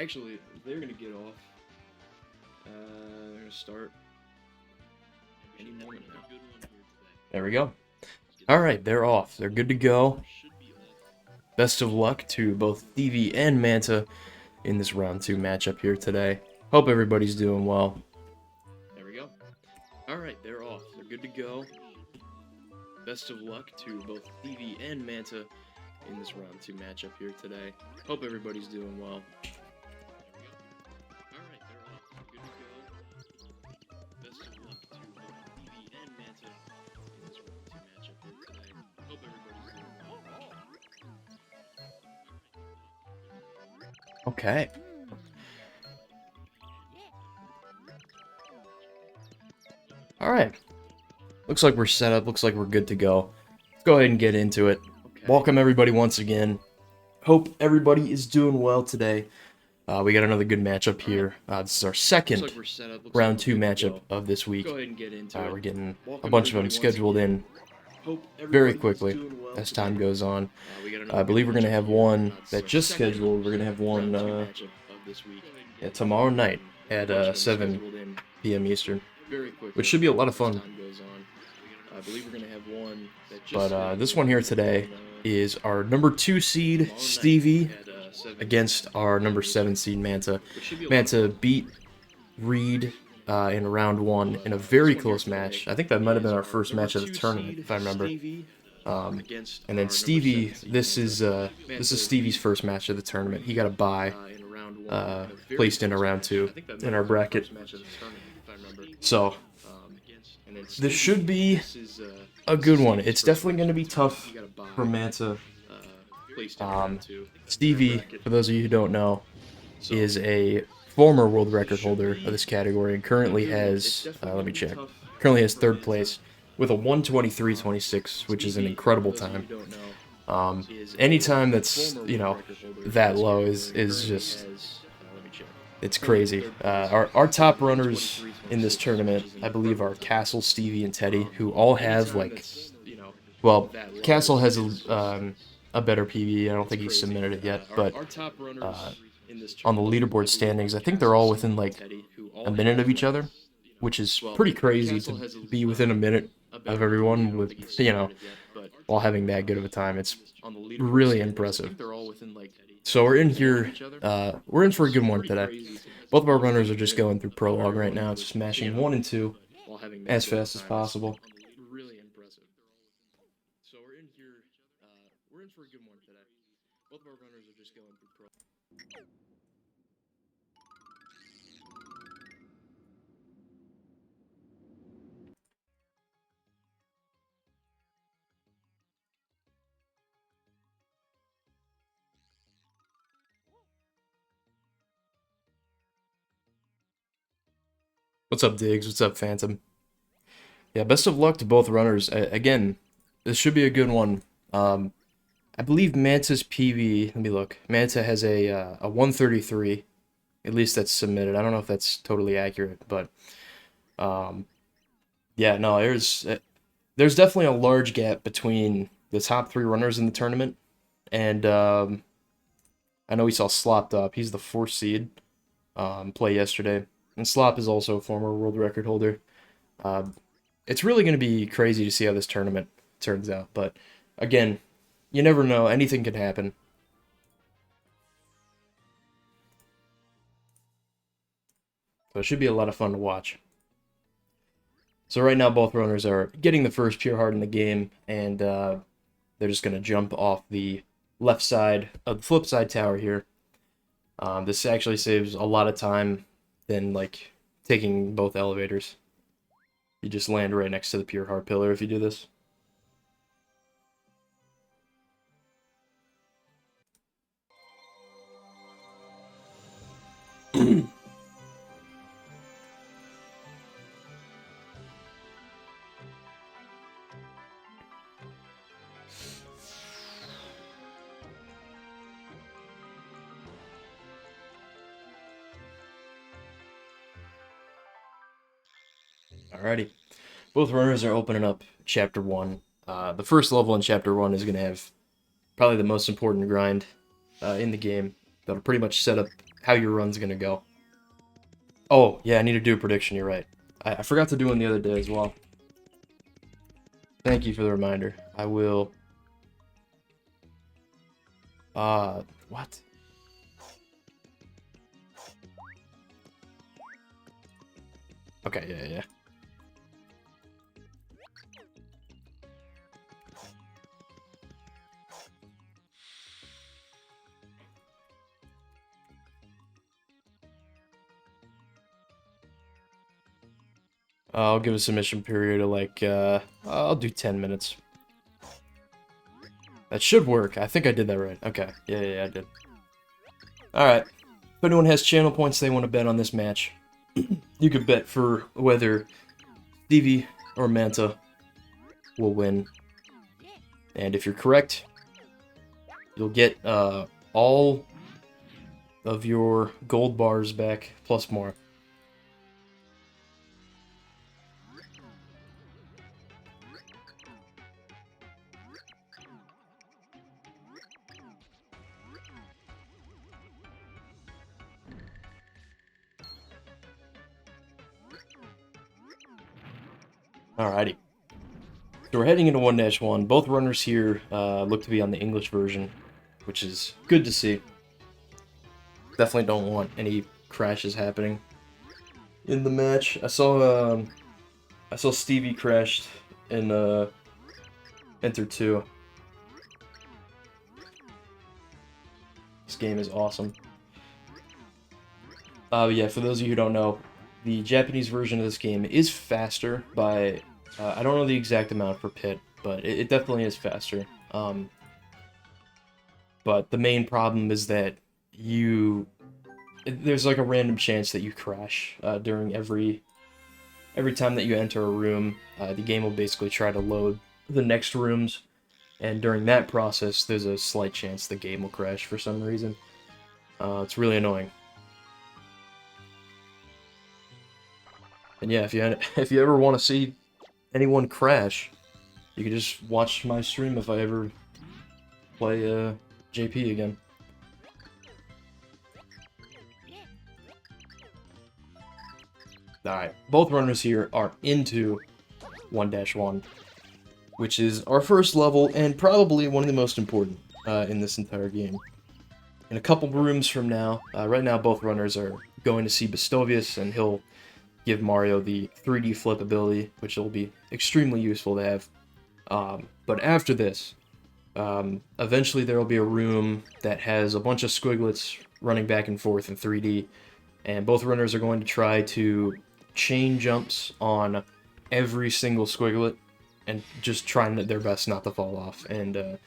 Actually, they're gonna get off. They're gonna start any moment now. There we go. Alright, they're off. They're good to go. Best of luck to both Stevie and Manta in this round 2 matchup here today. Hope everybody's doing well. There we go. Alright, they're off. They're good to go. Best of luck to both Stevie and Manta in this round 2 matchup here today. Hope everybody's doing well. Alright, they're off. They're good to go. Best of luck to both Stevie and Manta in this round 2 matchup here today. Hope everybody's doing well. Okay. Alright. Looks like we're set up. Looks like we're good to go. Let's go ahead and get into it. Okay. Welcome everybody once again. Hope everybody is doing well today. We got another good matchup here. This is our second round 2 matchup of this week. Go ahead and get into it. We're getting Welcome a bunch of them everybody scheduled in Hope very everybody's quickly doing well as today. time goes on. We got I another believe good we're going to matchup have here. one It's that our just second scheduled. We're going to have one round 2 matchup of this week. tomorrow night A at bunch of them 7 scheduled in p.m. Eastern, very quickly which should be a lot of as fun. time goes on. I believe we're going to have one that just But this one here today is our number 2 seed, tomorrow night Stevie, at 7 against our number 7 seed, Manta. which should be a lot of Manta beat Reed in round 1 in a very close match. I think that might have been our first match of the tournament, if I remember. And then Stevie, this is Stevie's first match of the tournament. He got a bye, placed in a round 2 in our bracket. So this should be a good one. It's definitely going to be tough for Manta. Stevie, for those of you who don't know, is a former world record holder of this category and currently has, let me check, currently has 3rd place with a 1:23.26, which is an incredible time. Any time that's, you know, that low is just, it's crazy. Our top runners in this tournament, I believe, are Castle, Stevie, and Teddy, who all have, like, well, Castle has a better PB. I don't think he's submitted it yet, but on the leaderboard standings, I think they're all within, like, a minute of each other, which is pretty crazy to be within a minute of everyone with, you know, while having that good of a time. It's really impressive. So we're in here, we're in for a good one today. Both of our runners are just going through prologue right now, just smashing 1 and 2 as fast as possible. So we're in here, we're in for a good one today. Both of our runners are just going through prologue. What's up, Diggs? What's up, Phantom? Yeah, best of luck to both runners. Again, this should be a good one. I believe Manta's PB, let me look. Manta has a 133. At least that's submitted. I don't know if that's totally accurate, but yeah, no, there's definitely a large gap between the top 3 runners in the tournament, and I know we saw Slopped Up. He's the 4th seed, play yesterday, and Slop is also a former world record holder. It's really going to be crazy to see how this tournament turns out, but again, you never know. Anything can happen. So it should be a lot of fun to watch. So right now, both runners are getting the first pure heart in the game, and they're just going to jump off the left side of the flip side tower here. This actually saves a lot of time than, like, taking both elevators. You just land right next to the pure heart pillar if you do this. Alrighty. Both runners are opening up Chapter 1. The first level in Chapter 1 is going to have probably the most important grind in the game. That'll pretty much set up how your run's gonna go. Oh, yeah, I need to do a prediction, you're right. I forgot to do one the other day as well. Thank you for the reminder. I will... what? Okay, yeah. I'll give a submission period of like, I'll do 10 minutes. That should work. I think I did that right. Okay. Yeah, I did. Alright. If anyone has channel points they want to bet on this match, you could bet for whether Stevie or Manta will win. And if you're correct, you'll get all of your gold bars back, plus more. Alrighty. So we're heading into 1-1. Both runners here look to be on the English version, which is good to see. Definitely don't want any crashes happening in the match. I saw Stevie crashed in Enter 2. This game is awesome. Yeah, for those of you who don't know, the Japanese version of this game is faster by, I don't know the exact amount for Pit, but it definitely is faster. But the main problem is that there's like a random chance that you crash during every time that you enter a room. The game will basically try to load the next rooms, and during that process, there's a slight chance the game will crash for some reason. It's really annoying. And yeah, if you ever want to see anyone crash, you can just watch my stream if I ever play JP again. Alright, both runners here are into 1-1, which is our first level and probably one of the most important in this entire game. In a couple rooms from now, right now both runners are going to see Bestovius, and he'll give Mario the 3D flip ability, which will be extremely useful to have. But after this, eventually there will be a room that has a bunch of squiglets running back and forth in 3D, and both runners are going to try to chain jumps on every single squiglet, and just trying their best not to fall off, and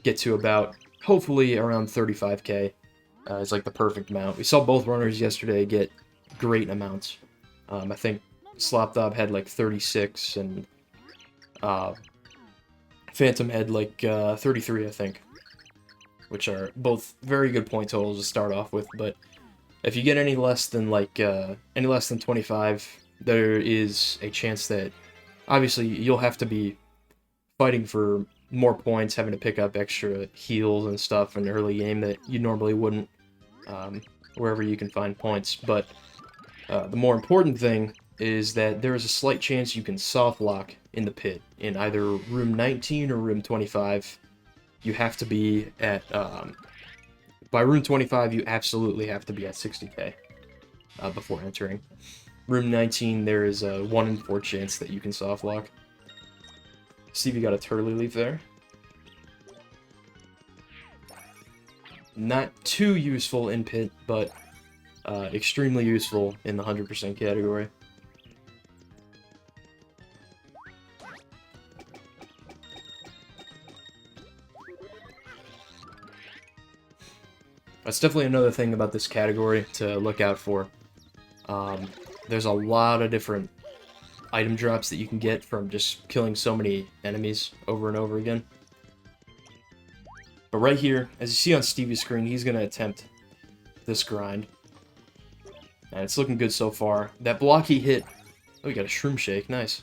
get to about, hopefully, around 35k. Is like the perfect amount. We saw both runners yesterday get great amounts. I think Slopdob had like 36, and Phantom had like 33, I think. Which are both very good point totals to start off with, but if you get any less than 25, there is a chance that, obviously, you'll have to be fighting for more points, having to pick up extra heals and stuff in the early game that you normally wouldn't, wherever you can find points, but the more important thing is that there is a slight chance you can soft lock in the pit. In either room 19 or room 25, you have to be at, by room 25, you absolutely have to be at 60k before entering. Room 19, there is a 1 in 4 chance that you can soft lock. Stevie got a Turley Leaf there. Not too useful in pit, but extremely useful in the 100% category. That's definitely another thing about this category to look out for. There's a lot of different item drops that you can get from just killing so many enemies over and over again. But right here, as you see on Stevie's screen, he's going to attempt this grind. And it's looking good so far. That block he hit... Oh, he got a Shroom Shake. Nice.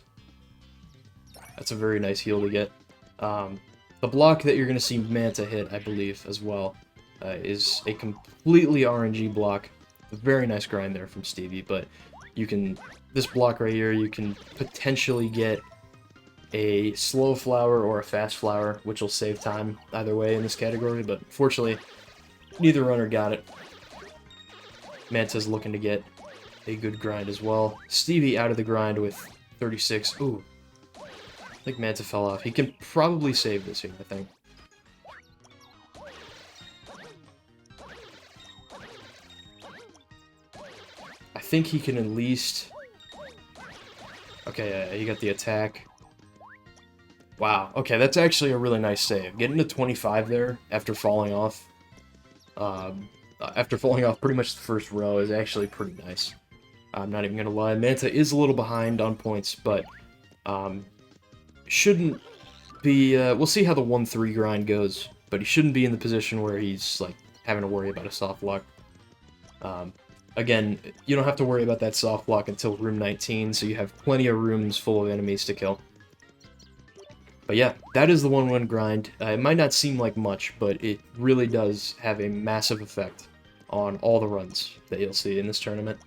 That's a very nice heal to get. The block that you're going to see Manta hit, I believe, as well, is a completely RNG block A very nice grind there from Stevie, but you can, this block right here, you can potentially get a slow flower or a fast flower, which will save time either way in this category, but fortunately, neither runner got it. Manta's looking to get a good grind as well. Stevie out of the grind with 36. Ooh. I think Manta fell off. He can probably save this here, I think. I think he can at least... Okay, yeah, he got the attack. Wow, okay, that's actually a really nice save. Getting to 25 there after falling off. After falling off pretty much the first row is actually pretty nice. I'm not even gonna lie. Manta is a little behind on points, but shouldn't be... we'll see how the 1-3 grind goes, but he shouldn't be in the position where he's like having to worry about a soft lock. Again, you don't have to worry about that soft lock until room 19, so you have plenty of rooms full of enemies to kill. But yeah, that is the 1-1 grind. It might not seem like much, but it really does have a massive effect on all the runs that you'll see in this tournament.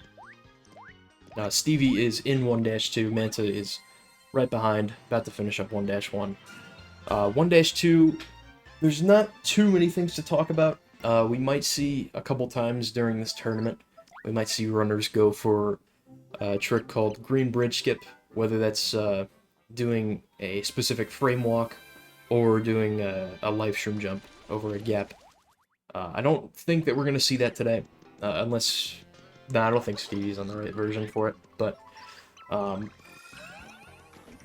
Stevie is in 1-2, Manta is right behind, about to finish up 1-1. 1-2, there's not too many things to talk about. We might see a couple times during this tournament, we might see runners go for a trick called green bridge skip, whether that's doing a specific frame walk or doing a life shroom jump over a gap. I don't think that we're going to see that today, unless... Nah, I don't think Stevie's on the right version for it, but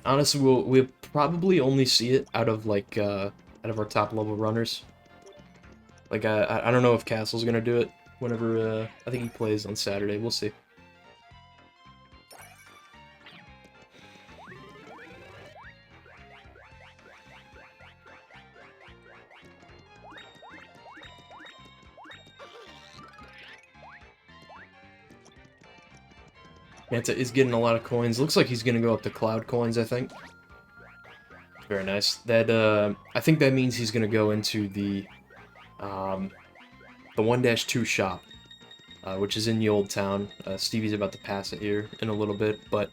honestly, we'll probably only see it out of like out of our top level runners. Like I don't know if Castle's gonna do it whenever I think he plays on Saturday. We'll see. Manta is getting a lot of coins. Looks like he's going to go up to cloud coins, I think. Very nice. That I think that means he's going to go into the 1-2 shop, which is in the old town. Stevie's about to pass it here in a little bit, but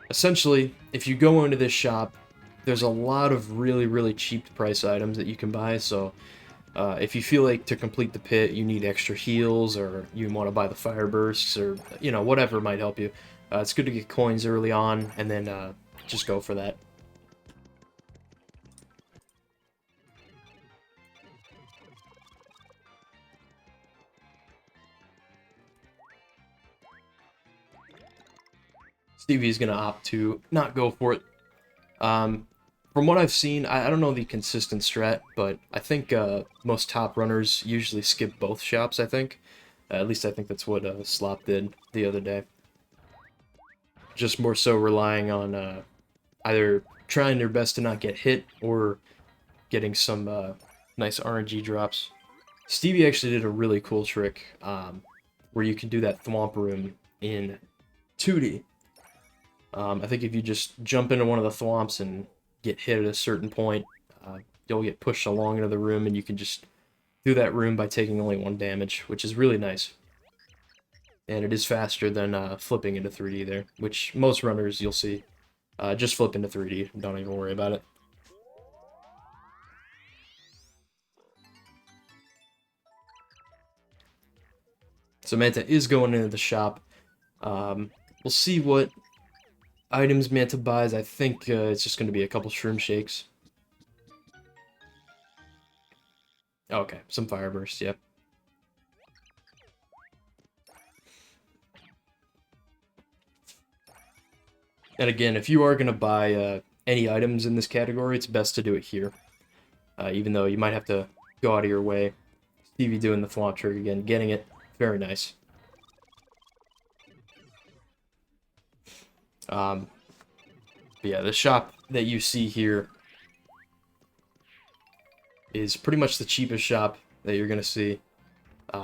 essentially, if you go into this shop, there's a lot of really, really cheap price items that you can buy, so... if you feel like to complete the pit you need extra heals, or you want to buy the fire bursts, or, you know, whatever might help you, it's good to get coins early on, and then just go for that. Stevie's going to opt to not go for it. From what I've seen, I don't know the consistent strat, but I think most top runners usually skip both shops, I think. At least I think that's what Slop did the other day. Just more so relying on either trying their best to not get hit, or getting some nice RNG drops. Stevie actually did a really cool trick where you can do that thwomp room in 2D. I think if you just jump into one of the thwomps and get hit at a certain point, you'll get pushed along into the room, and you can just do that room by taking only 1 damage, which is really nice. And it is faster than flipping into 3D there, which most runners you'll see just flip into 3D. Don't even worry about it. So Manta is going into the shop. We'll see what items Manta buys. I think it's just going to be a couple shroom shakes. Okay, some fire bursts, yep. And again, if you are going to buy any items in this category, it's best to do it here. Even though you might have to go out of your way. Stevie doing the thwomp trick again, getting it. Very nice. But yeah, the shop that you see here is pretty much the cheapest shop that you're going to see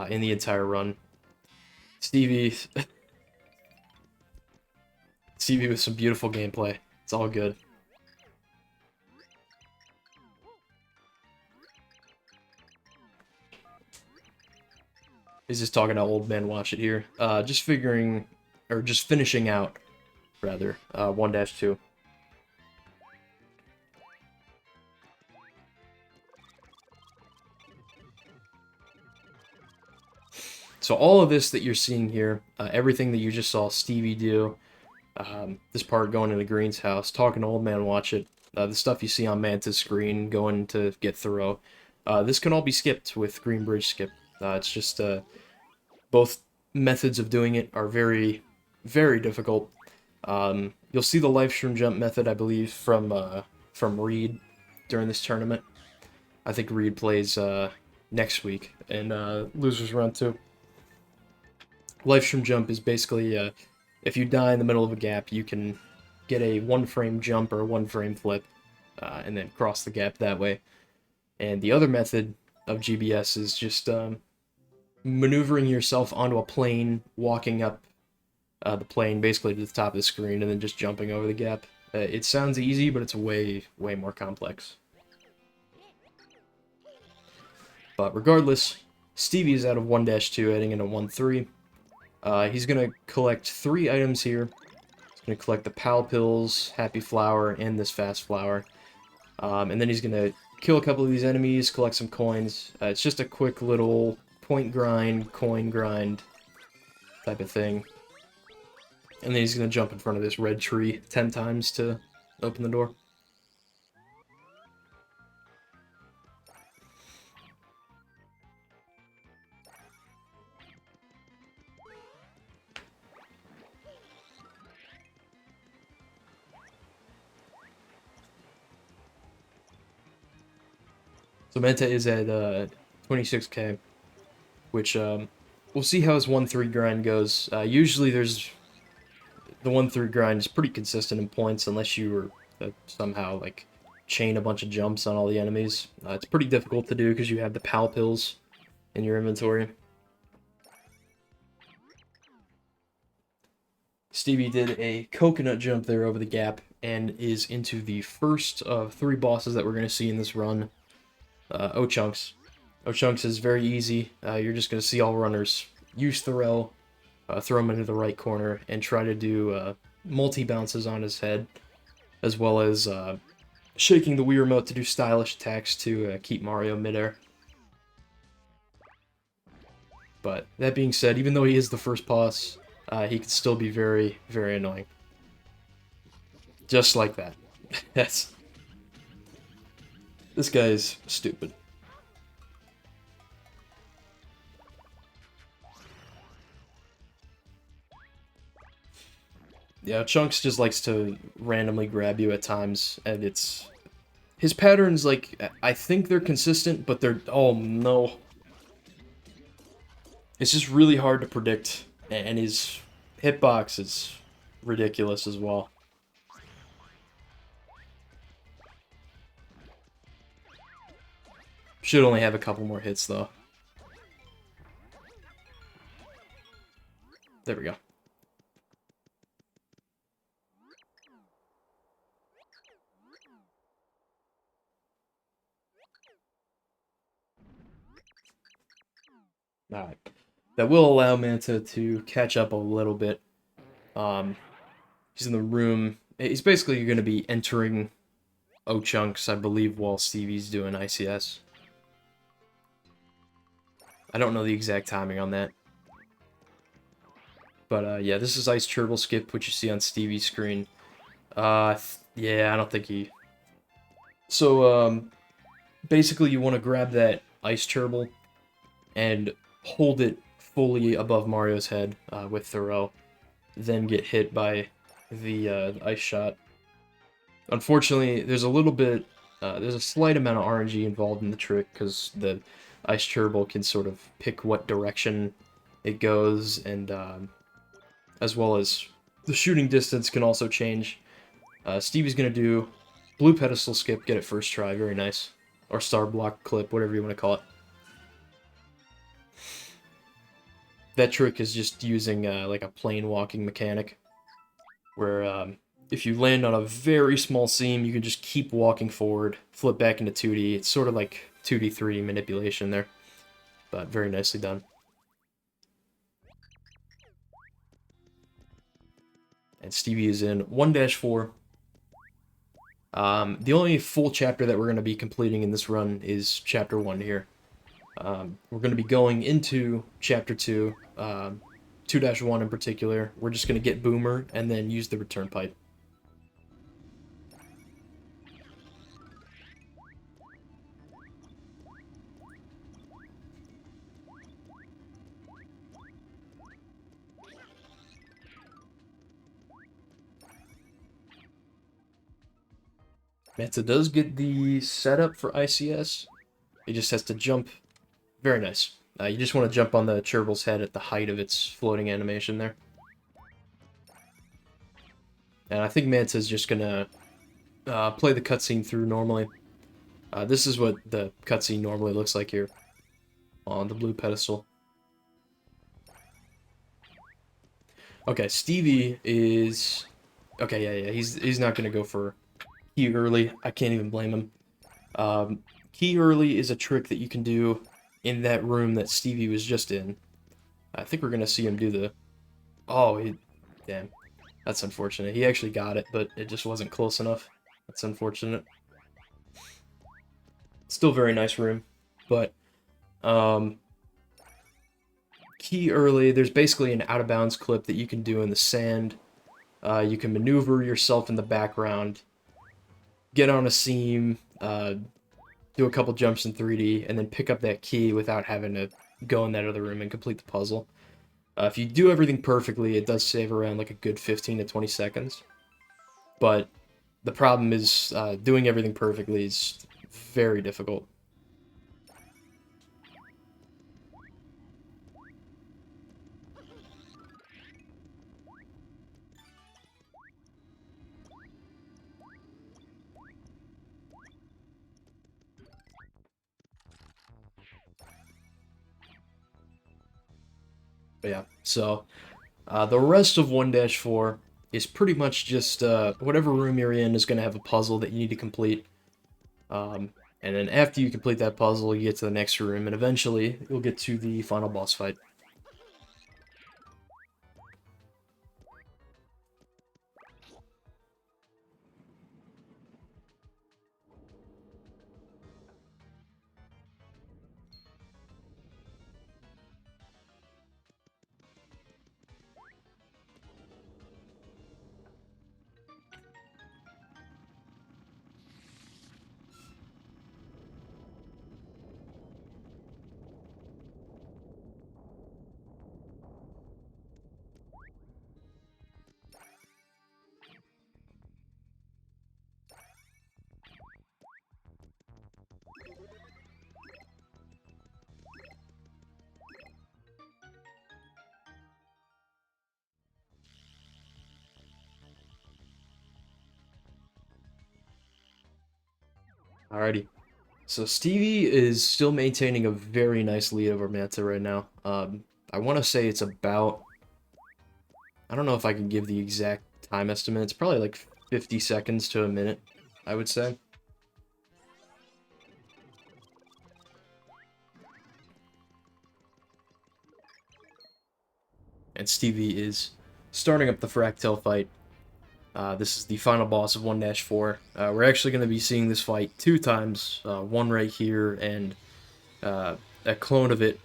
in the entire run. Stevie with some beautiful gameplay. It's all good. He's just talking to Old Man Watch It here. Just figuring, or just finishing out, rather, 1-2. So all of this that you're seeing here, everything that you just saw Stevie do, this part going into Green's house, talking to Old Man Watch It, the stuff you see on Manta's screen going to get Thoreau, this can all be skipped with Green Bridge Skip. It's just, both methods of doing it are very, very difficult. You'll see the live stream jump method, I believe, from Reed during this tournament. I think Reed plays next week in Losers Round 2. Live stream jump is basically, if you die in the middle of a gap, you can get a 1-frame jump or a 1-frame flip, and then cross the gap that way. And the other method of GBS is just maneuvering yourself onto a plane, walking up the plane basically to the top of the screen, and then just jumping over the gap. It sounds easy, but it's way, way more complex. But regardless, Stevie is out of 1-2, heading into 1-3. He's going to collect 3 items here. He's going to collect the Pal Pills, Happy Flower, and this Fast Flower. And then he's going to kill a couple of these enemies, collect some coins. It's just a quick little point grind, coin grind type of thing. And then he's going to jump in front of this red tree 10 times to open the door. So Manta is at 26k, which we'll see how his 1-3 grind goes. Usually there's the 1-3 grind is pretty consistent in points unless you were somehow like chain a bunch of jumps on all the enemies. It's pretty difficult to do because you have the Pal Pills in your inventory. Stevie did a coconut jump there over the gap and is into the first of 3 bosses that we're going to see in this run. O-Chunks. O-Chunks is very easy. You're just going to see all runners use Thoreau, throw him into the right corner, and try to do multi-bounces on his head, as well as shaking the Wii Remote to do stylish attacks to keep Mario midair. But that being said, even though he is the first boss, he can still be very, very annoying. Just like that. This guy is stupid. Yeah, Chunks just likes to randomly grab you at times, and his patterns, like, I think they're consistent, but they're, oh no. It's just really hard to predict, and his hitbox is ridiculous as well. Should only have a couple more hits, though. There we go. Alright. That will allow Manta to catch up a little bit. He's in the room. He's basically going to be entering O-Chunks, I believe, while Stevie's doing ICS. I don't know the exact timing on that. But, yeah, this is Ice Turtle Skip, which you see on Stevie's screen. Yeah, I don't think he... So, basically you want to grab that Ice Turtle and hold it fully above Mario's head with Thoreau, then get hit by the ice shot. Unfortunately, there's a little bit, there's a slight amount of RNG involved in the trick, because the Ice Turtle can sort of pick what direction it goes, and as well as the shooting distance can also change. Stevie's going to do Blue Pedestal Skip, get it first try, very nice. Or Star Block Clip, whatever you want to call it. That trick is just using like a plane walking mechanic, where if you land on a very small seam, you can just keep walking forward, flip back into 2D. It's sort of like 2D, 3D manipulation there, but very nicely done. and Stevie is in 1-4. The only full chapter that we're going to be completing in this run is Chapter 1 here. We're going to be going into Chapter 2, 2-1 in particular. We're just going to get Boomer and then use the return pipe. Manta does get the setup for ICS. He just has to jump. Very nice. You just want to jump on the Cherbil's head at the height of its floating animation there. And I think Manta's just going to play the cutscene through normally. This is what the cutscene normally looks like here on the blue pedestal. Okay, Stevie is... Okay, yeah, he's not going to go for key early. I can't even blame him. Key early is a trick that you can do in that room that Stevie was just in. I think we're going to see him do the... Oh, damn. That's unfortunate. He actually got it, but it just wasn't close enough. That's unfortunate. Still very nice room, but key early, there's basically an out-of-bounds clip that you can do in the sand. You can maneuver yourself in the background, get on a seam, do a couple jumps in 3D, and then pick up that key without having to go in that other room and complete the puzzle. If you do everything perfectly, it does save around like a good 15 to 20 seconds. But the problem is doing everything perfectly is very difficult. But yeah, so the rest of 1-4 is pretty much just whatever room you're in is going to have a puzzle that you need to complete. And then after you complete that puzzle, you get to the next room, and eventually you'll get to the final boss fight. Alrighty. So Stevie is still maintaining a very nice lead over Manta right now. I want to say it's about... I don't know if I can give the exact time estimate. It's probably like 50 seconds to a minute, I would say. And Stevie is starting up the Fractal fight. This is the final boss of 1-4. We're actually going to be seeing this fight 2 times. One right here, and a clone of it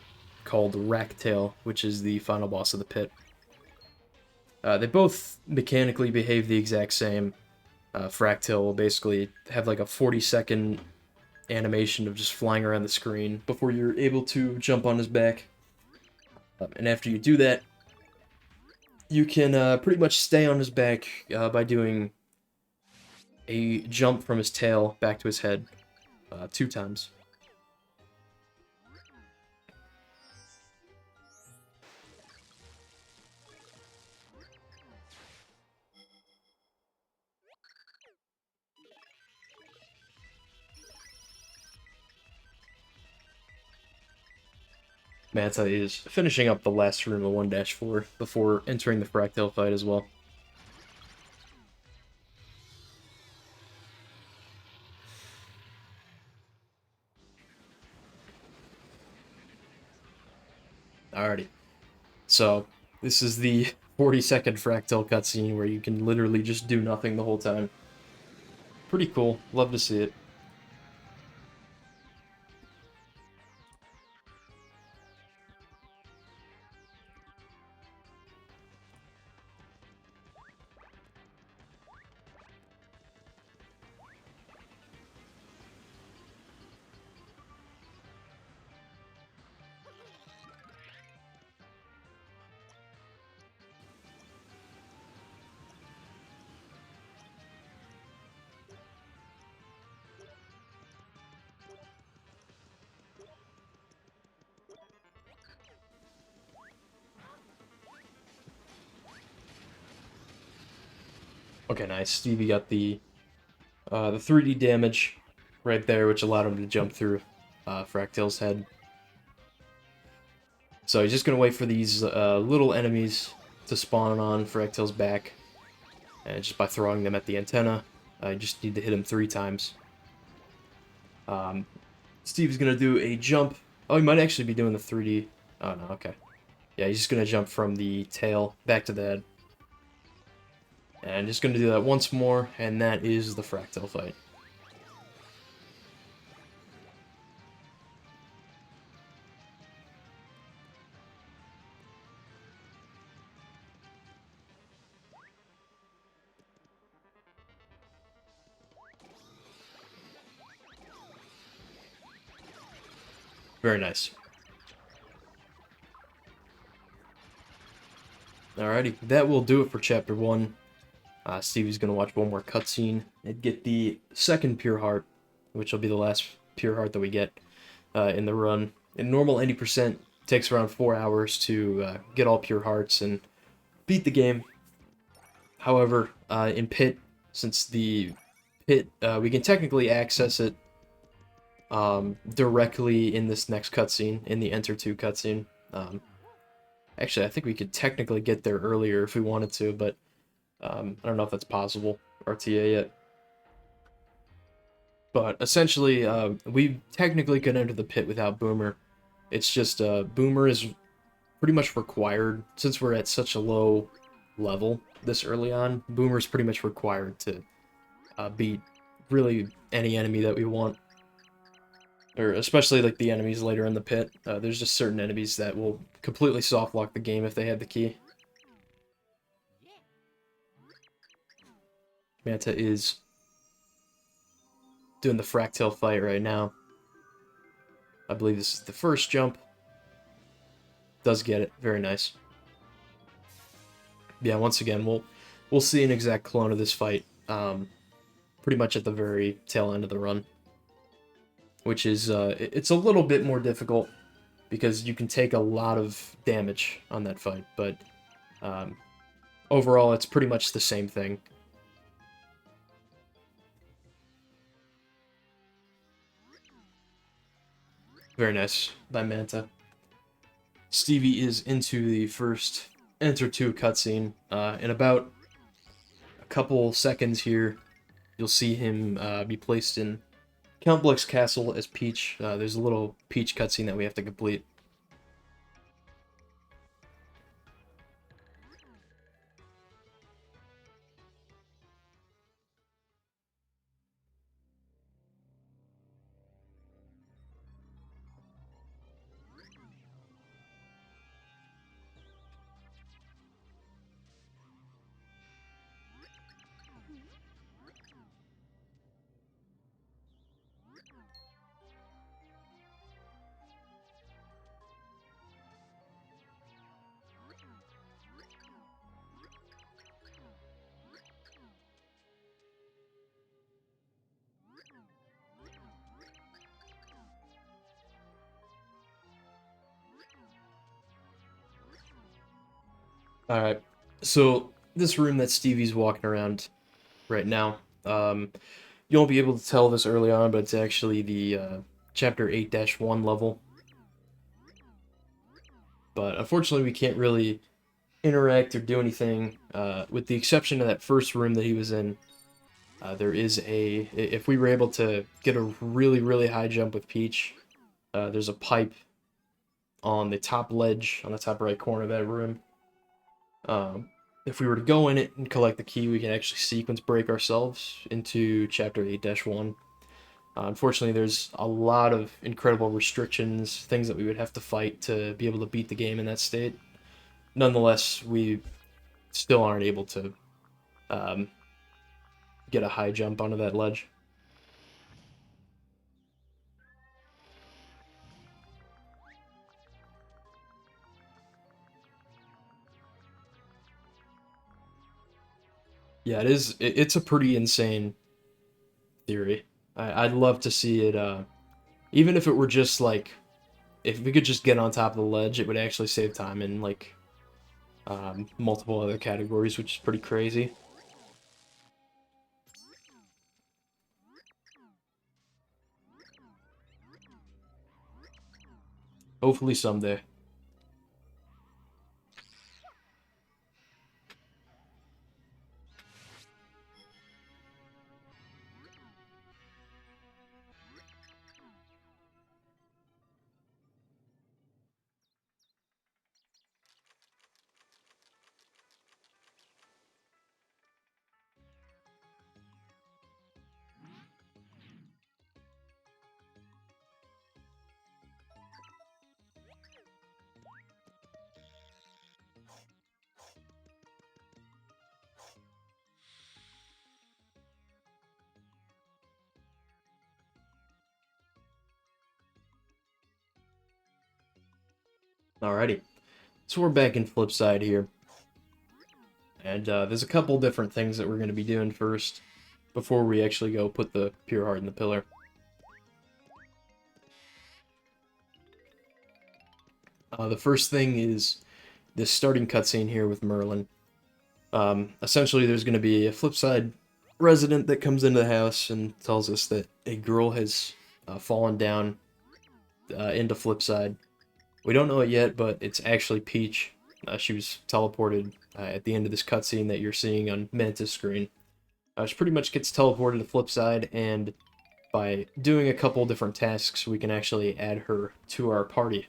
called Racktail, which is the final boss of the pit. They both mechanically behave the exact same. Fractal will basically have like a 40-second animation of just flying around the screen before you're able to jump on his back. And after you do that, you can pretty much stay on his back by doing a jump from his tail back to his head 2 times. Manta is finishing up the last room of 1-4 before entering the Fractal fight as well. Alrighty. So, this is the 40-second fractal cutscene where you can literally just do nothing the whole time. Pretty cool. Love to see it. Okay, nice. Stevie got the 3D damage right there, which allowed him to jump through Fractal's head. So he's just going to wait for these little enemies to spawn on Fractal's back. And just by throwing them at the antenna, you just need to hit him 3 times. Steve's going to do a jump. Oh, he might actually be doing the 3D. Oh, no, okay. Yeah, he's just going to jump from the tail back to the head. And just going to do that once more, and that is the Fractal fight. Very nice. Alrighty, that will do it for Chapter 1. Stevie's going to watch one more cutscene and get the second Pure Heart, which will be the last Pure Heart that we get in the run. In normal 80%, takes around 4 hours to get all Pure Hearts and beat the game. However, in Pit, since the Pit, we can technically access it directly in this next cutscene, in the Enter 2 cutscene. Actually, I think we could technically get there earlier if we wanted to, but I don't know if that's possible, RTA yet. But essentially, we technically could enter the Pit without Boomer. It's just, Boomer is pretty much required, since we're at such a low level this early on, Boomer's pretty much required to beat really any enemy that we want. Or especially like the enemies later in the Pit. There's just certain enemies that will completely soft lock the game if they have the key. Manta is doing the Fractal fight right now. I believe this is the first jump. Does get it. Very nice. Yeah, once again, we'll see an exact clone of this fight pretty much at the very tail end of the run. Which is, it's a little bit more difficult because you can take a lot of damage on that fight, but overall it's pretty much the same thing. Very nice by Manta. Stevie is into the first Enter 2 cutscene. In about a couple seconds here, you'll see him be placed in Count Blick's castle as Peach. There's a little Peach cutscene that we have to complete. Alright, so this room that Stevie's walking around right now, you won't be able to tell this early on, but it's actually the Chapter 8-1 level. But unfortunately we can't really interact or do anything, with the exception of that first room that he was in. There is if we were able to get a really, really high jump with Peach, there's a pipe on the top ledge, on the top right corner of that room. If we were to go in it and collect the key, we can actually sequence break ourselves into Chapter 8-1. Unfortunately, there's a lot of incredible restrictions, things that we would have to fight to be able to beat the game in that state. Nonetheless, we still aren't able to get a high jump onto that ledge. Yeah, it's a pretty insane theory. I'd love to see it, even if it were just like, if we could just get on top of the ledge, it would actually save time in like multiple other categories, which is pretty crazy. Hopefully someday. Alrighty, so we're back in flip side here. And there's a couple different things that we're going to be doing first before we actually go put the pure heart in the pillar. The first thing is this starting cutscene here with Merlin. Essentially, there's going to be a flipside resident that comes into the house and tells us that a girl has fallen down into flipside. We don't know it yet, but it's actually Peach. She was teleported at the end of this cutscene that you're seeing on Manta's screen. She pretty much gets teleported to flipside, and by doing a couple different tasks, we can actually add her to our party.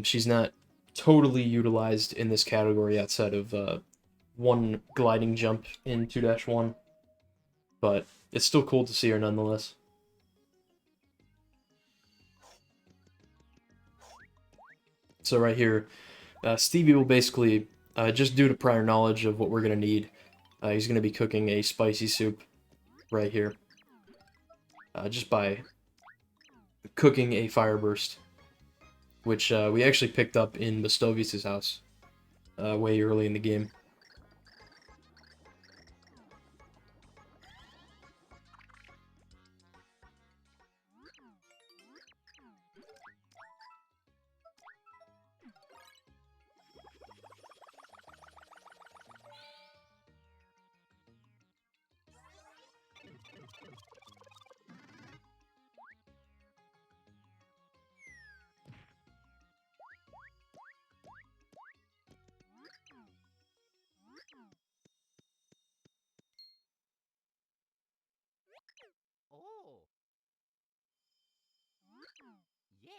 She's not totally utilized in this category outside of one gliding jump in 2-1, but it's still cool to see her nonetheless. So right here, Stevie will basically, just due to prior knowledge of what we're going to need, he's going to be cooking a spicy soup right here. Just by cooking a fireburst, which we actually picked up in Bastovius' house way early in the game. Oh. Yeah.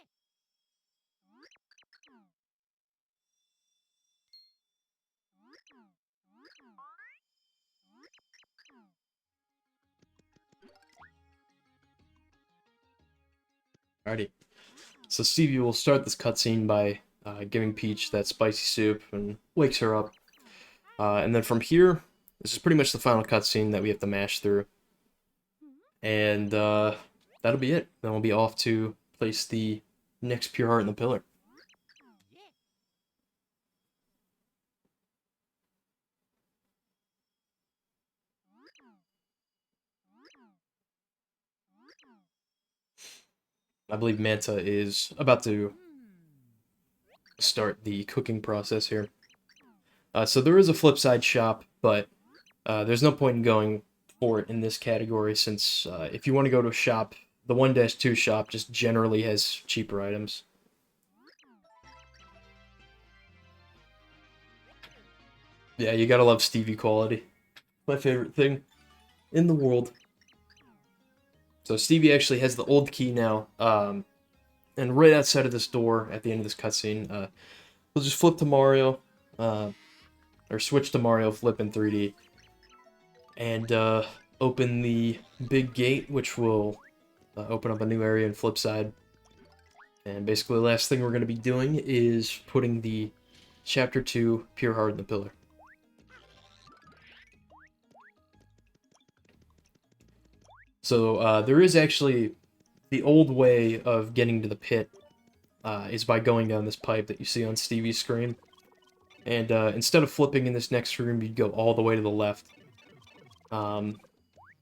Alrighty. So Stevie will start this cutscene by giving Peach that spicy soup and wakes her up. And then from here, this is pretty much the final cutscene that we have to mash through. And that'll be it. Then we'll be off to place the next pure heart in the pillar. Yeah. I believe Manta is about to start the cooking process here. So there is a flipside shop, but there's no point in going for it in this category since if you want to go to a shop, the 1-2 shop just generally has cheaper items. Yeah, you gotta love Stevie quality. My favorite thing in the world. So Stevie actually has the old key now, and right outside of this door at the end of this cutscene, we'll just flip to Mario, or switch to Mario Flip in 3D, and open the big gate, which will open up a new area in Flipside. And basically the last thing we're going to be doing is putting the Chapter 2 Pure Heart in the pillar. So there is actually the old way of getting to the pit is by going down this pipe that you see on Stevie's screen. And instead of flipping in this next room, you'd go all the way to the left. And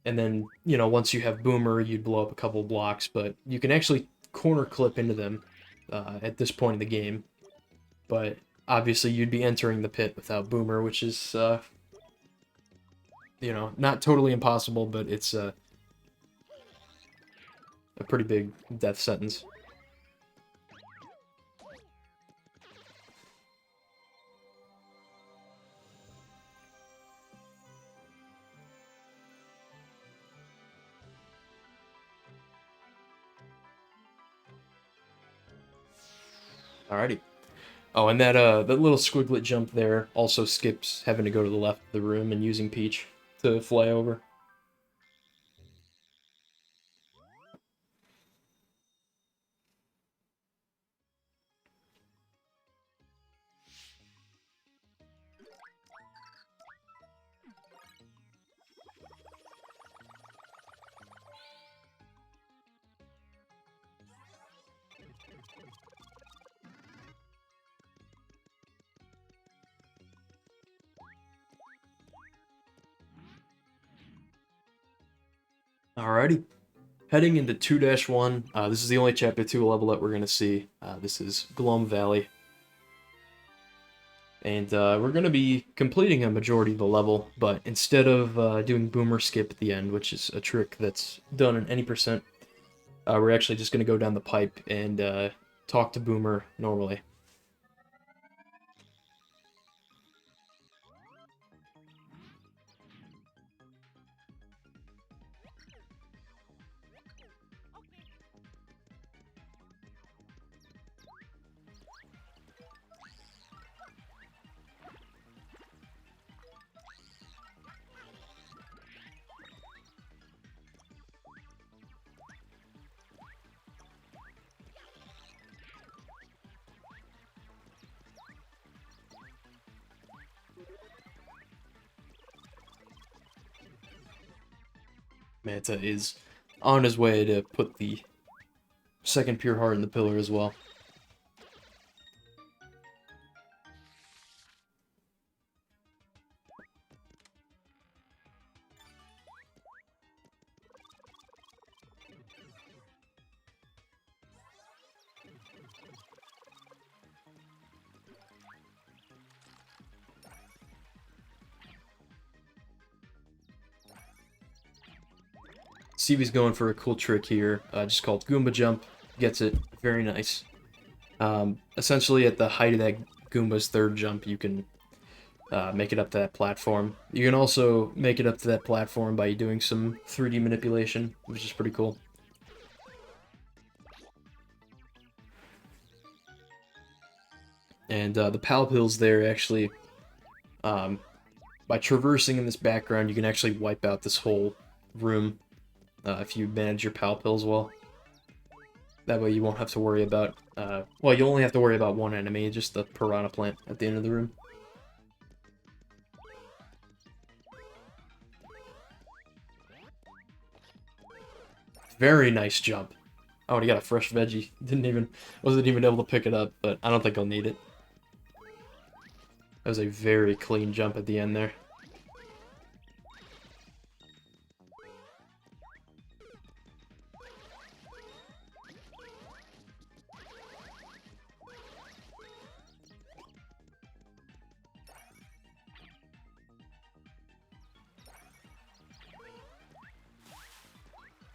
then, you know, once you have Boomer, you'd blow up a couple blocks, but you can actually corner clip into them at this point in the game. But obviously you'd be entering the pit without Boomer, which is, you know, not totally impossible, but it's a pretty big death sentence. Alrighty. Oh, and that that little squiglet jump there also skips having to go to the left of the room and using Peach to fly over. Alrighty. Heading into 2-1, this is the only Chapter 2 level that we're going to see. This is Glum Valley. And we're going to be completing a majority of the level, but instead of doing Boomer Skip at the end, which is a trick that's done in any percent, we're actually just going to go down the pipe and talk to Boomer normally. Manta is on his way to put the second Pure Heart in the pillar as well. Stevie's going for a cool trick here, just called Goomba Jump. Gets it. Very nice. Essentially, at the height of that Goomba's third jump, you can make it up to that platform. You can also make it up to that platform by doing some 3D manipulation, which is pretty cool. And the Pal Pills there, actually, by traversing in this background, you can actually wipe out this whole room. If you manage your Pal Pills well. That way you won't have to worry about, well, you only have to worry about one enemy, just the Piranha Plant at the end of the room. Very nice jump. Oh, he got a fresh veggie. Wasn't even able to pick it up, but I don't think I'll need it. That was a very clean jump at the end there.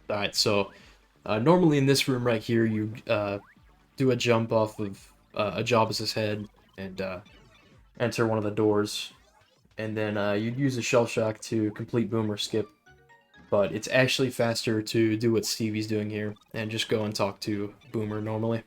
Alright, so normally in this room right here, you do a jump off of a Jabba's head and enter one of the doors. And then you'd use a Shell Shock to complete Boomer Skip. But it's actually faster to do what Stevie's doing here and just go and talk to Boomer normally.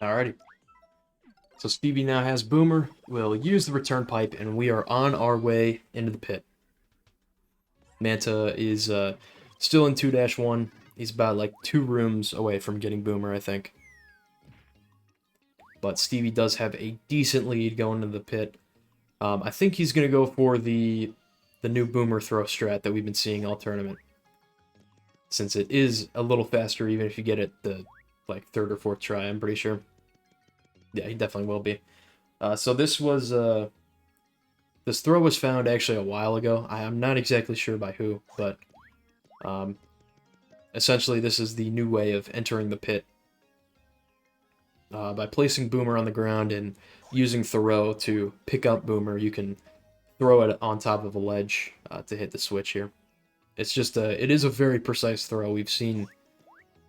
Alrighty. So Stevie now has Boomer. We'll use the return pipe, and we are on our way into the pit. Manta is still in 2-1. He's about like 2 rooms away from getting Boomer, I think. But Stevie does have a decent lead going into the pit. I think he's going to go for the new Boomer throw strat that we've been seeing all tournament. Since it is a little faster even if you get it the like 3rd or 4th try, I'm pretty sure. Yeah, he definitely will be. So this throw was found actually a while ago. I'm not exactly sure by who, but essentially this is the new way of entering the pit. By placing Boomer on the ground and using throw to pick up Boomer, you can throw it on top of a ledge to hit the switch here. It's just it is a very precise throw. We've seen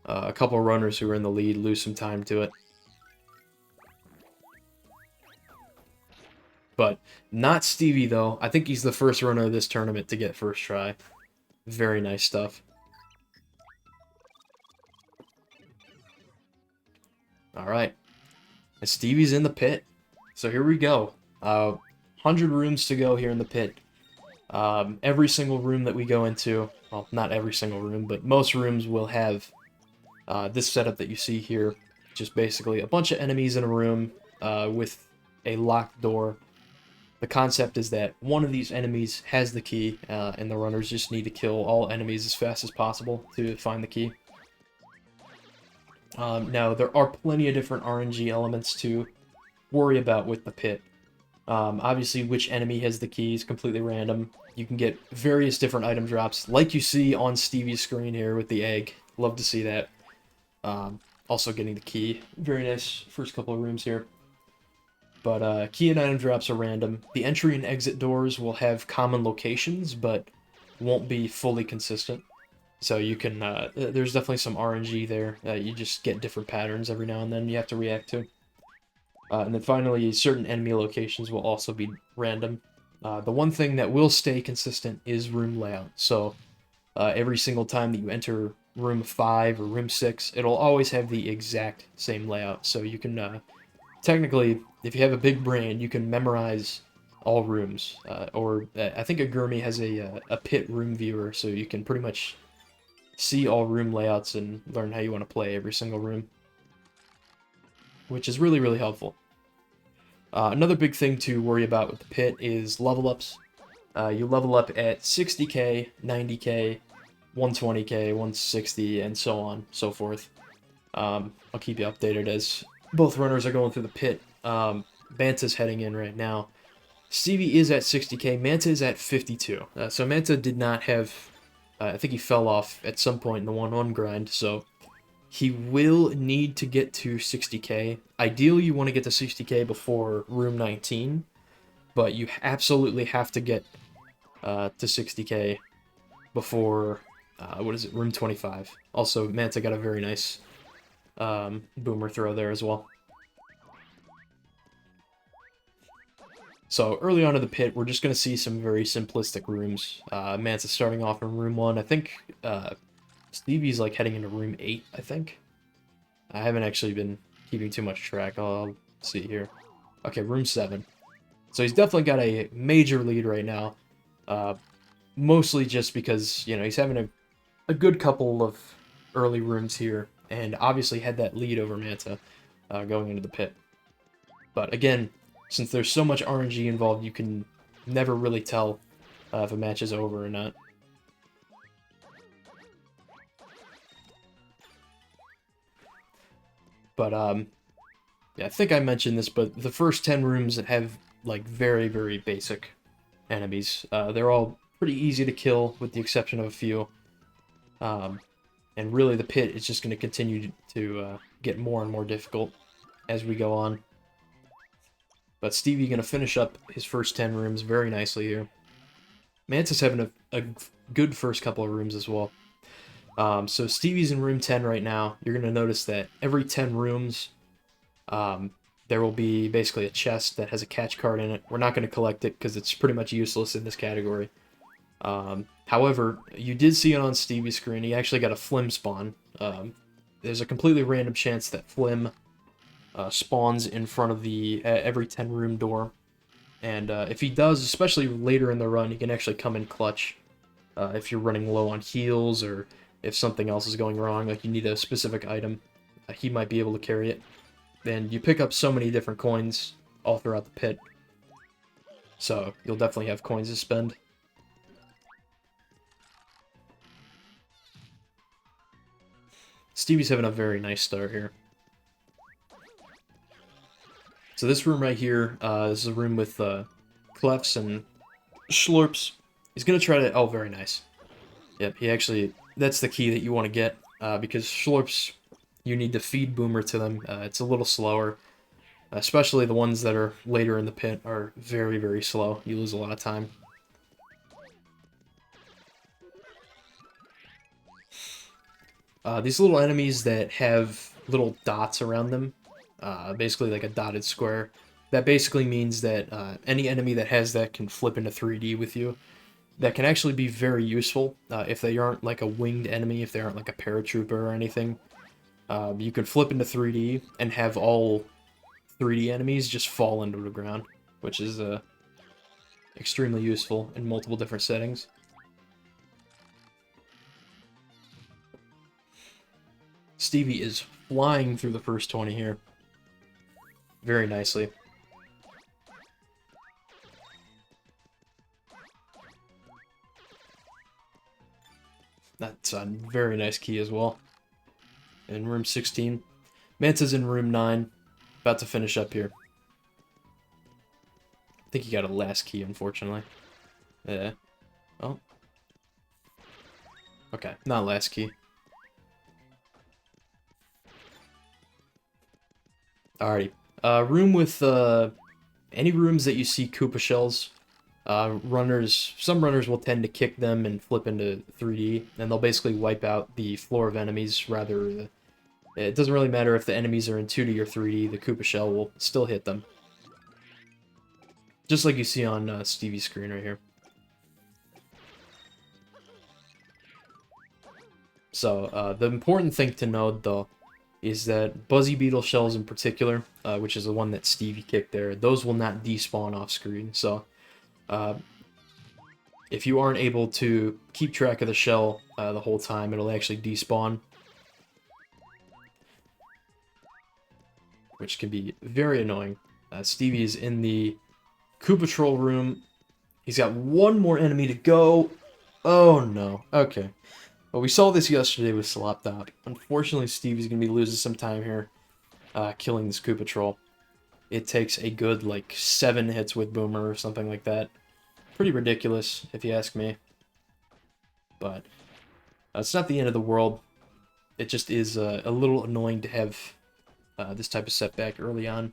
a couple of runners who are in the lead lose some time to it. But not Stevie, though. I think he's the first runner of this tournament to get first try. Very nice stuff. Alright. And Stevie's in the pit. So here we go. 100 rooms to go here in the pit. Every single room that we go into, well, not every single room, but most rooms will have this setup that you see here. Just basically a bunch of enemies in a room with a locked door. The concept is that one of these enemies has the key, and the runners just need to kill all enemies as fast as possible to find the key. Now, there are plenty of different RNG elements to worry about with the pit. Obviously, which enemy has the key is completely random. You can get various different item drops, like you see on Stevie's screen here with the egg. Love to see that. Also getting the key. Very nice first couple of rooms here. But key and item drops are random. The entry and exit doors will have common locations, but won't be fully consistent. So you can, there's definitely some RNG there. You just get different patterns every now and then you have to react to. And then finally, certain enemy locations will also be random. The one thing that will stay consistent is room layout. So every single time that you enter room 5 or room 6, it'll always have the exact same layout. So you can, technically, if you have a big brain, you can memorize all rooms. Or I think a Gurmy has a pit room viewer, so you can pretty much see all room layouts and learn how you want to play every single room, which is really, really helpful. Another big thing to worry about with the pit is level ups. You level up at 60k, 90k, 120k, 160, and so on, so forth. I'll keep you updated as both runners are going through the pit. Manta's heading in right now. Stevie is at 60k, Manta is at 52. So Manta did not have... I think he fell off at some point in the 1-1 grind, so he will need to get to 60k. Ideally, you want to get to 60k before room 19, but you absolutely have to get to 60k before, room 25. Also, Manta got a very nice boomer throw there as well. So early on in the pit, we're just going to see some very simplistic rooms. Manta starting off in room 1. I think Stevie's like heading into room 8, I think. I haven't actually been keeping too much track. I'll see here. Okay, room 7. So he's definitely got a major lead right now. Mostly just because, you know, he's having a good couple of early rooms here. And obviously had that lead over Manta going into the pit. But again, since there's so much RNG involved, you can never really tell if a match is over or not. But, yeah, I think I mentioned this, but the first 10 rooms have, like, very, very basic enemies. They're all pretty easy to kill, with the exception of a few. And really, the pit is just going to continue to get more and more difficult as we go on. But Stevie going to finish up his first 10 rooms very nicely here. Manta's having a good first couple of rooms as well. So Stevie's in room 10 right now. You're going to notice that every 10 rooms, there will be basically a chest that has a catch card in it. We're not going to collect it because it's pretty much useless in this category. However, you did see it on Stevie's screen. He actually got a Flim spawn. There's a completely random chance that Flim spawns in front of the every 10 room door. And if he does, especially later in the run, he can actually come in clutch. If you're running low on heals or if something else is going wrong, like you need a specific item, he might be able to carry it. And you pick up so many different coins all throughout the pit. So you'll definitely have coins to spend. Stevie's having a very nice start here. So this room right here, this is a room with clefs and schlorps. He's going to try to... Oh, very nice. Yep, he actually... That's the key that you want to get, because schlorps, you need to feed Boomer to them. It's a little slower. Especially the ones that are later in the pit are very, very slow. You lose a lot of time. These little enemies that have little dots around them, basically like a dotted square, that basically means that any enemy that has that can flip into 3D with you. That can actually be very useful if they aren't like a winged enemy, if they aren't like a paratrooper or anything. You can flip into 3D and have all 3D enemies just fall into the ground, which is extremely useful in multiple different settings. Stevie is flying through the first 20 here. Very nicely. That's a very nice key as well. In room 16. Manta's in room 9. About to finish up here. I think he got a last key, unfortunately. Yeah. Oh. Okay, not last key. Alrighty. Room with any rooms that you see Koopa shells. Some runners will tend to kick them and flip into 3D, and they'll basically wipe out the floor of enemies. It doesn't really matter if the enemies are in 2D or 3D, the Koopa shell will still hit them. Just like you see on Stevie's screen right here. So, the important thing to note, though, is that Buzzy Beetle shells in particular, which is the one that Stevie kicked there, those will not despawn off screen. So, if you aren't able to keep track of the shell the whole time, it'll actually despawn. Which can be very annoying. Stevie is in the Koopa Troll room. He's got one more enemy to go. Oh no. Okay. Well, we saw this yesterday with Sloptop. Unfortunately, Stevie's going to be losing some time here killing this Koopa Troll. It takes a good, like, 7 hits with Boomer or something like that. Pretty ridiculous, if you ask me. But it's not the end of the world. It just is a little annoying to have this type of setback early on.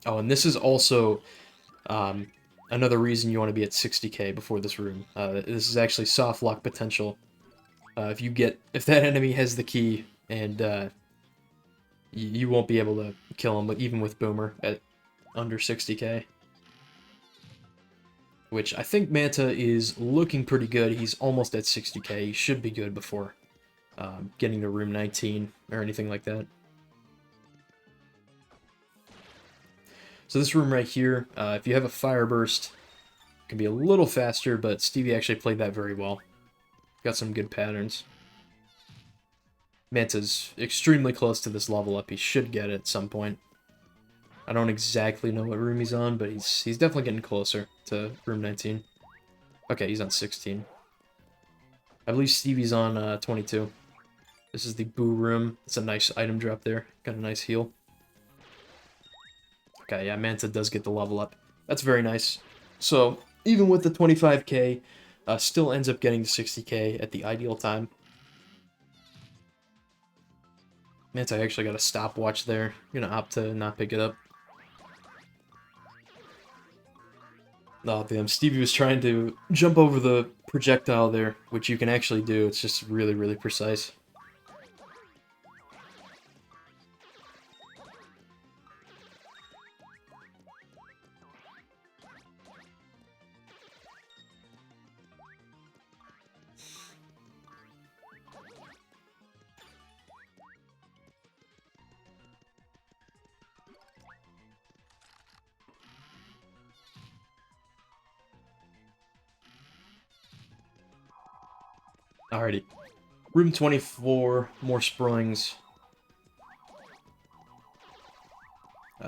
Oh, and this is also another reason you want to be at 60k before this room. This is actually soft lock potential. If that enemy has the key, and you won't be able to kill him, even with Boomer at under 60k. Which I think Manta is looking pretty good. He's almost at 60k. He should be good before getting to room 19 or anything like that. So this room right here, if you have a fire burst, it can be a little faster, but Stevie actually played that very well. Got some good patterns. Manta's extremely close to this level up. He should get it at some point. I don't exactly know what room he's on, but he's definitely getting closer to room 19. Okay, he's on 16. I believe Stevie's on 22. This is the Boo room. It's a nice item drop there. Got a nice heal. Okay, yeah, Manta does get the level up. That's very nice. So, even with the 25k, still ends up getting to 60k at the ideal time. Manta actually got a stopwatch there. I'm gonna opt to not pick it up. Oh, damn. Stevie was trying to jump over the projectile there, which you can actually do. It's just really, really precise. Alrighty. Room 24, more springs.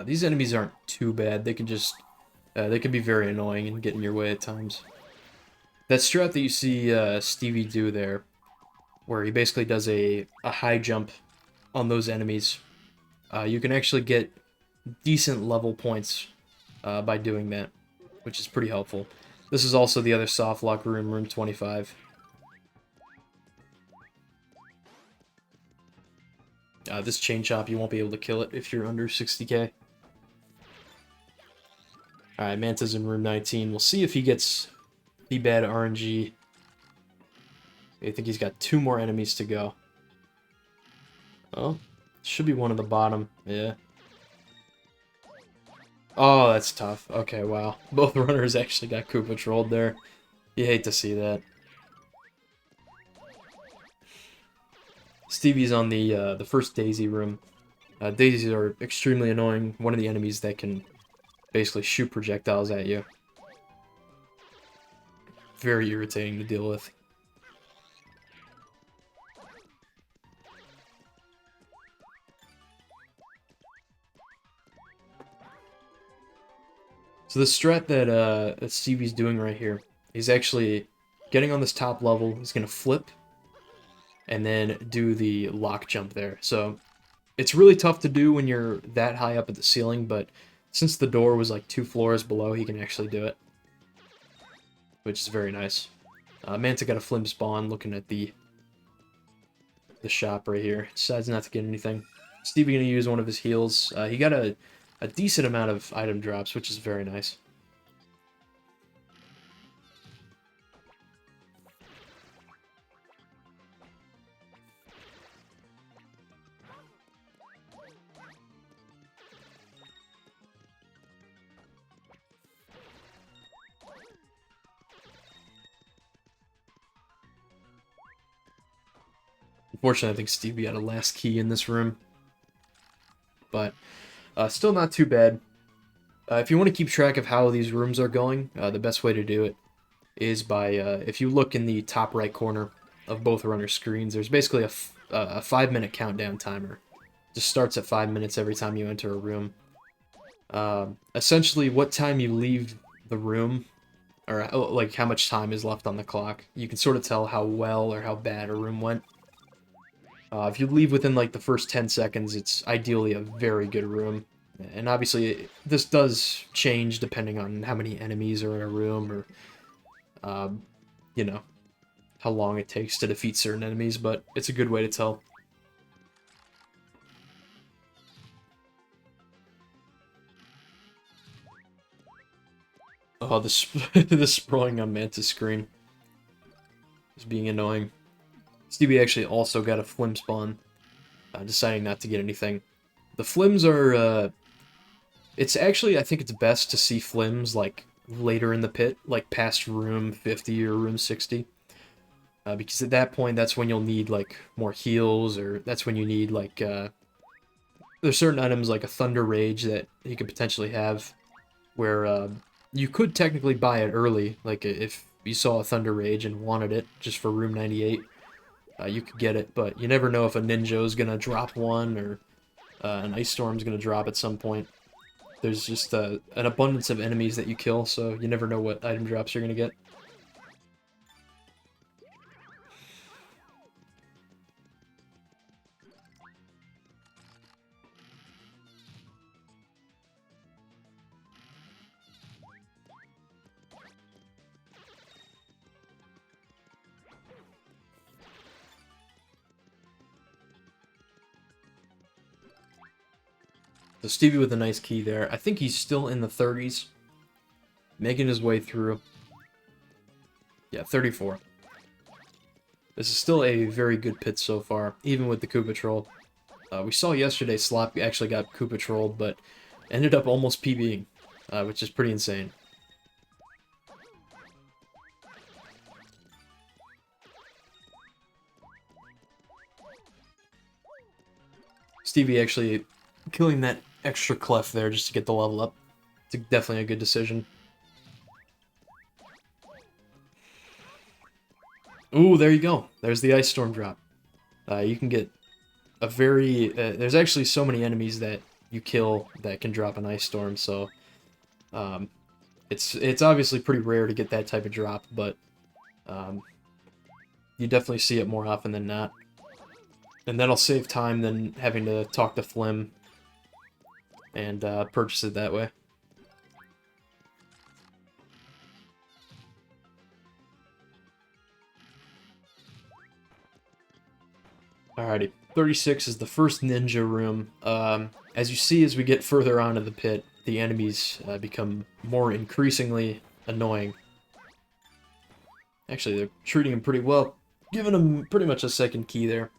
These enemies aren't too bad. They can just... they can be very annoying and get in your way at times. That strat that you see Stevie do there, where he basically does a high jump on those enemies, you can actually get decent level points by doing that, which is pretty helpful. This is also the other soft lock room, room 25. This chain chomp, you won't be able to kill it if you're under 60k. Alright, Manta's in room 19. We'll see if he gets the bad RNG. I think he's got 2 more enemies to go. Oh, should be one at the bottom. Yeah. Oh, that's tough. Okay, wow. Both runners actually got Koopa trolled there. You hate to see that. Stevie's on the first Daisy room. Daisies are extremely annoying. One of the enemies that can basically shoot projectiles at you. Very irritating to deal with. So the strat that Stevie's doing right here, he's actually getting on this top level. He's gonna flip and then do the lock jump there. So it's really tough to do when you're that high up at the ceiling, but since the door was like 2 floors below, he can actually do it, which is very nice. Manta got a flim spawn looking at the shop right here. Decides not to get anything. Stevie gonna use one of his heals. He got a decent amount of item drops, which is very nice. Unfortunately, I think Stevie had a last key in this room. But still not too bad. If you want to keep track of how these rooms are going, the best way to do it is by, if you look in the top right corner of both runner screens, there's basically a 5-minute countdown timer. It just starts at 5 minutes every time you enter a room. Essentially, what time you leave the room, or like how much time is left on the clock, you can sort of tell how well or how bad a room went. If you leave within like the first 10 seconds, it's ideally a very good room. And obviously, this does change depending on how many enemies are in a room, or, you know, how long it takes to defeat certain enemies, but it's a good way to tell. Oh, the sprawling on Manta's screen is being annoying. Stevie actually also got a flim spawn, deciding not to get anything. The flims are, it's actually, I think it's best to see flims, like, later in the pit, like past room 50 or room 60. Because at that point, that's when you'll need, like, more heals, or that's when you need, like, there's certain items, like a Thunder Rage, that you could potentially have, where, you could technically buy it early, like, if you saw a Thunder Rage and wanted it, just for room 98. You could get it, but you never know if a Ninja's gonna drop one, or an Ice Storm's gonna drop at some point. There's just an abundance of enemies that you kill, so you never know what item drops you're gonna get. So Stevie with a nice key there. I think he's still in the 30s. Making his way through. Yeah, 34. This is still a very good pit so far, even with the Koopa Troll. We saw yesterday Slop actually got Koopa Trolled, but ended up almost PBing, which is pretty insane. Stevie actually killing that extra clef there just to get the level up. It's definitely a good decision. Ooh, there you go. There's the Ice Storm drop. You can get a very... there's actually so many enemies that you kill that can drop an Ice Storm, so... it's obviously pretty rare to get that type of drop, but... you definitely see it more often than not. And that'll save time than having to talk to Flim and purchase it that way. Alrighty, 36 is the first ninja room. As you see, as we get further onto the pit, the enemies become more increasingly annoying. Actually, they're treating him pretty well, giving him pretty much a second key there.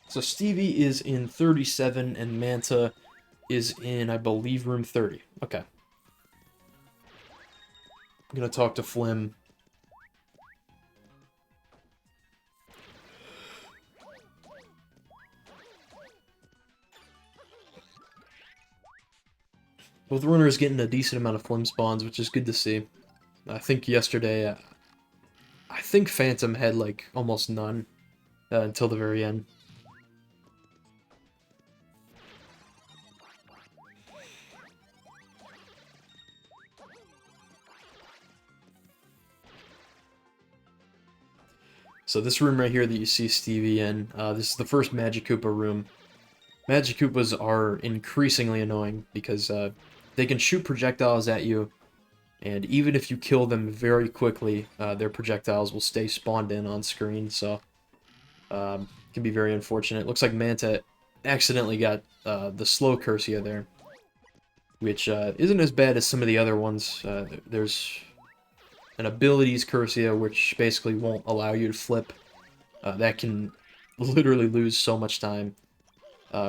So Stevie is in 37, and Manta is in, I believe, room 30. Okay. I'm gonna talk to Flim. Both runners getting a decent amount of Flim spawns, which is good to see. I think yesterday, I think Phantom had, like, almost none until the very end. So this room right here that you see Stevie in, this is the first Magic Koopa room. Magic Koopas are increasingly annoying because they can shoot projectiles at you, and even if you kill them very quickly, their projectiles will stay spawned in on screen, so it can be very unfortunate. Looks like Manta accidentally got the slow Cursia there, which isn't as bad as some of the other ones. There's an abilities Cursia, which basically won't allow you to flip. That can literally lose so much time.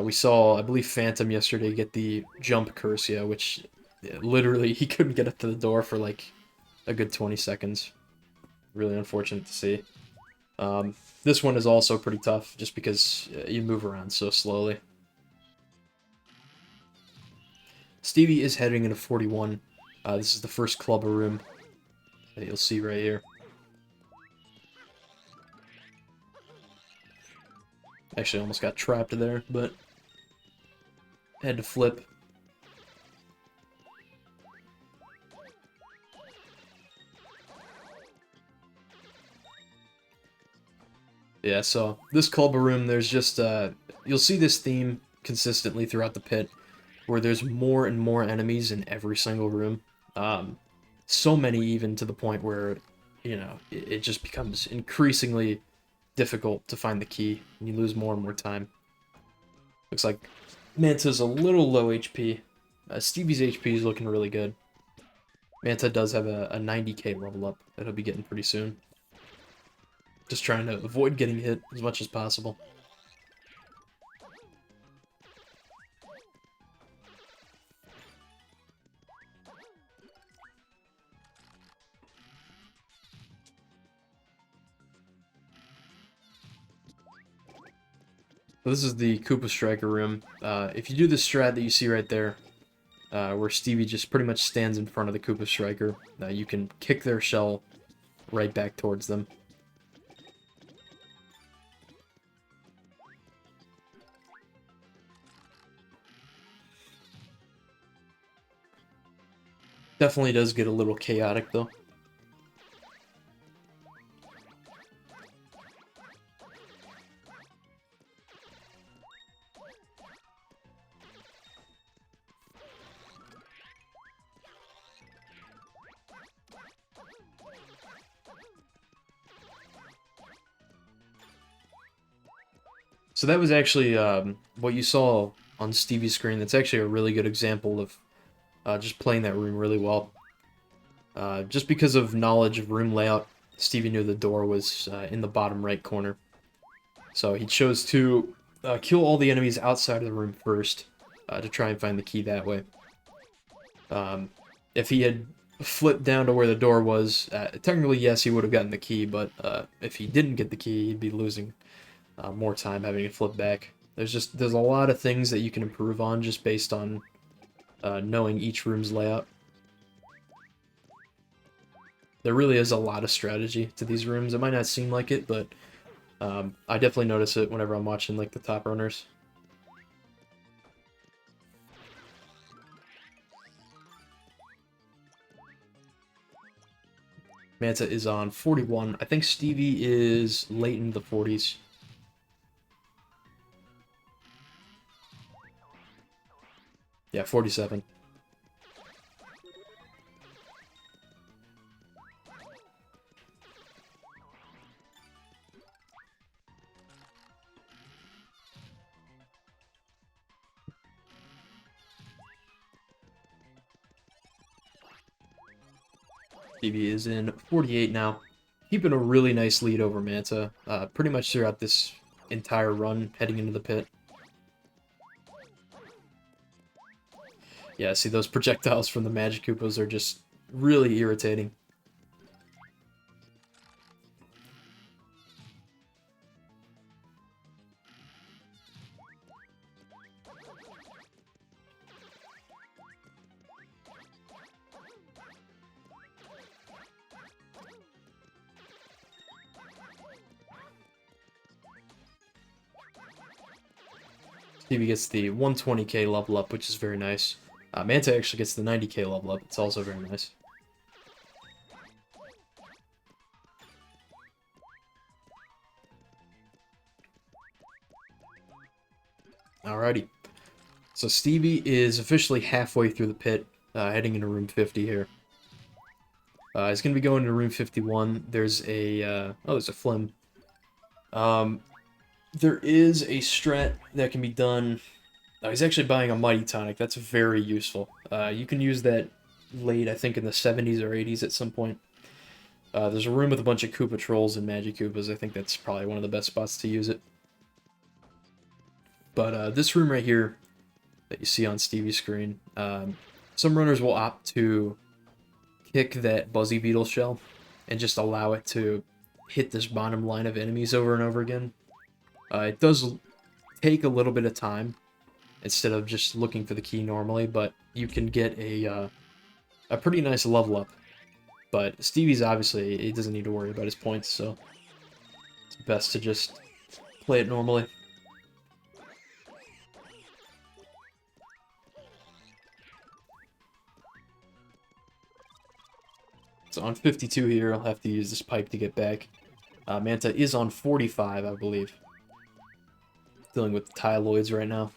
We saw, I believe, Phantom yesterday get the jump Cursia, which literally he couldn't get up to the door for like a good 20 seconds. Really unfortunate to see. This one is also pretty tough, just because you move around so slowly. Stevie is heading into 41. This is the first Clubber room that you'll see right here. Actually, almost got trapped there, but had to flip. Yeah, so this Clubber room, there's just, you'll see this theme consistently throughout the pit, where there's more and more enemies in every single room. So many even to the point where, you know, it just becomes increasingly difficult to find the key, and you lose more and more time. Looks like Manta's a little low HP. Stevie's HP is looking really good. Manta does have a 90k level up that he'll be getting pretty soon. Just trying to avoid getting hit as much as possible. So this is the Koopa Striker room. If you do the strat that you see right there, where Stevie just pretty much stands in front of the Koopa Striker, you can kick their shell right back towards them. Definitely does get a little chaotic though. So that was actually what you saw on Stevie's screen. That's actually a really good example of just playing that room really well. Just because of knowledge of room layout, Stevie knew the door was in the bottom right corner. So he chose to kill all the enemies outside of the room first to try and find the key that way. If he had flipped down to where the door was, technically yes, he would have gotten the key, but if he didn't get the key, he'd be losing more time having to flip back. There's a lot of things that you can improve on just based on knowing each room's layout. There really is a lot of strategy to these rooms. It might not seem like it, but I definitely notice it whenever I'm watching like the top runners. Manta is on 41. I think Stevie is late in the 40s. Yeah, 47. Stevie is in 48 now. Keeping a really nice lead over Manta, pretty much throughout this entire run heading into the pit. Yeah, see, those projectiles from the Magic Koopas are just really irritating. Stevie gets the 120k level up, which is very nice. Manta actually gets the 90k level up. It's also very nice. Alrighty. So Stevie is officially halfway through the pit, heading into room 50 here. He's going to be going to room 51. There's a, oh, there's a Flim. There is a strat that can be done. He's actually buying a Mighty Tonic. That's very useful. You can use that late, I think, in the 70s or 80s at some point. There's a room with a bunch of Koopa Trolls and Magic Koopas. I think that's probably one of the best spots to use it. But this room right here that you see on Stevie's screen, some runners will opt to kick that Buzzy Beetle shell and just allow it to hit this bottom line of enemies over and over again. It does take a little bit of time instead of just looking for the key normally, but you can get a pretty nice level up. But Stevie's obviously, he doesn't need to worry about his points, so it's best to just play it normally. So on 52 here, I'll have to use this pipe to get back. Manta is on 45, I believe. Dealing with the Tyloids right now.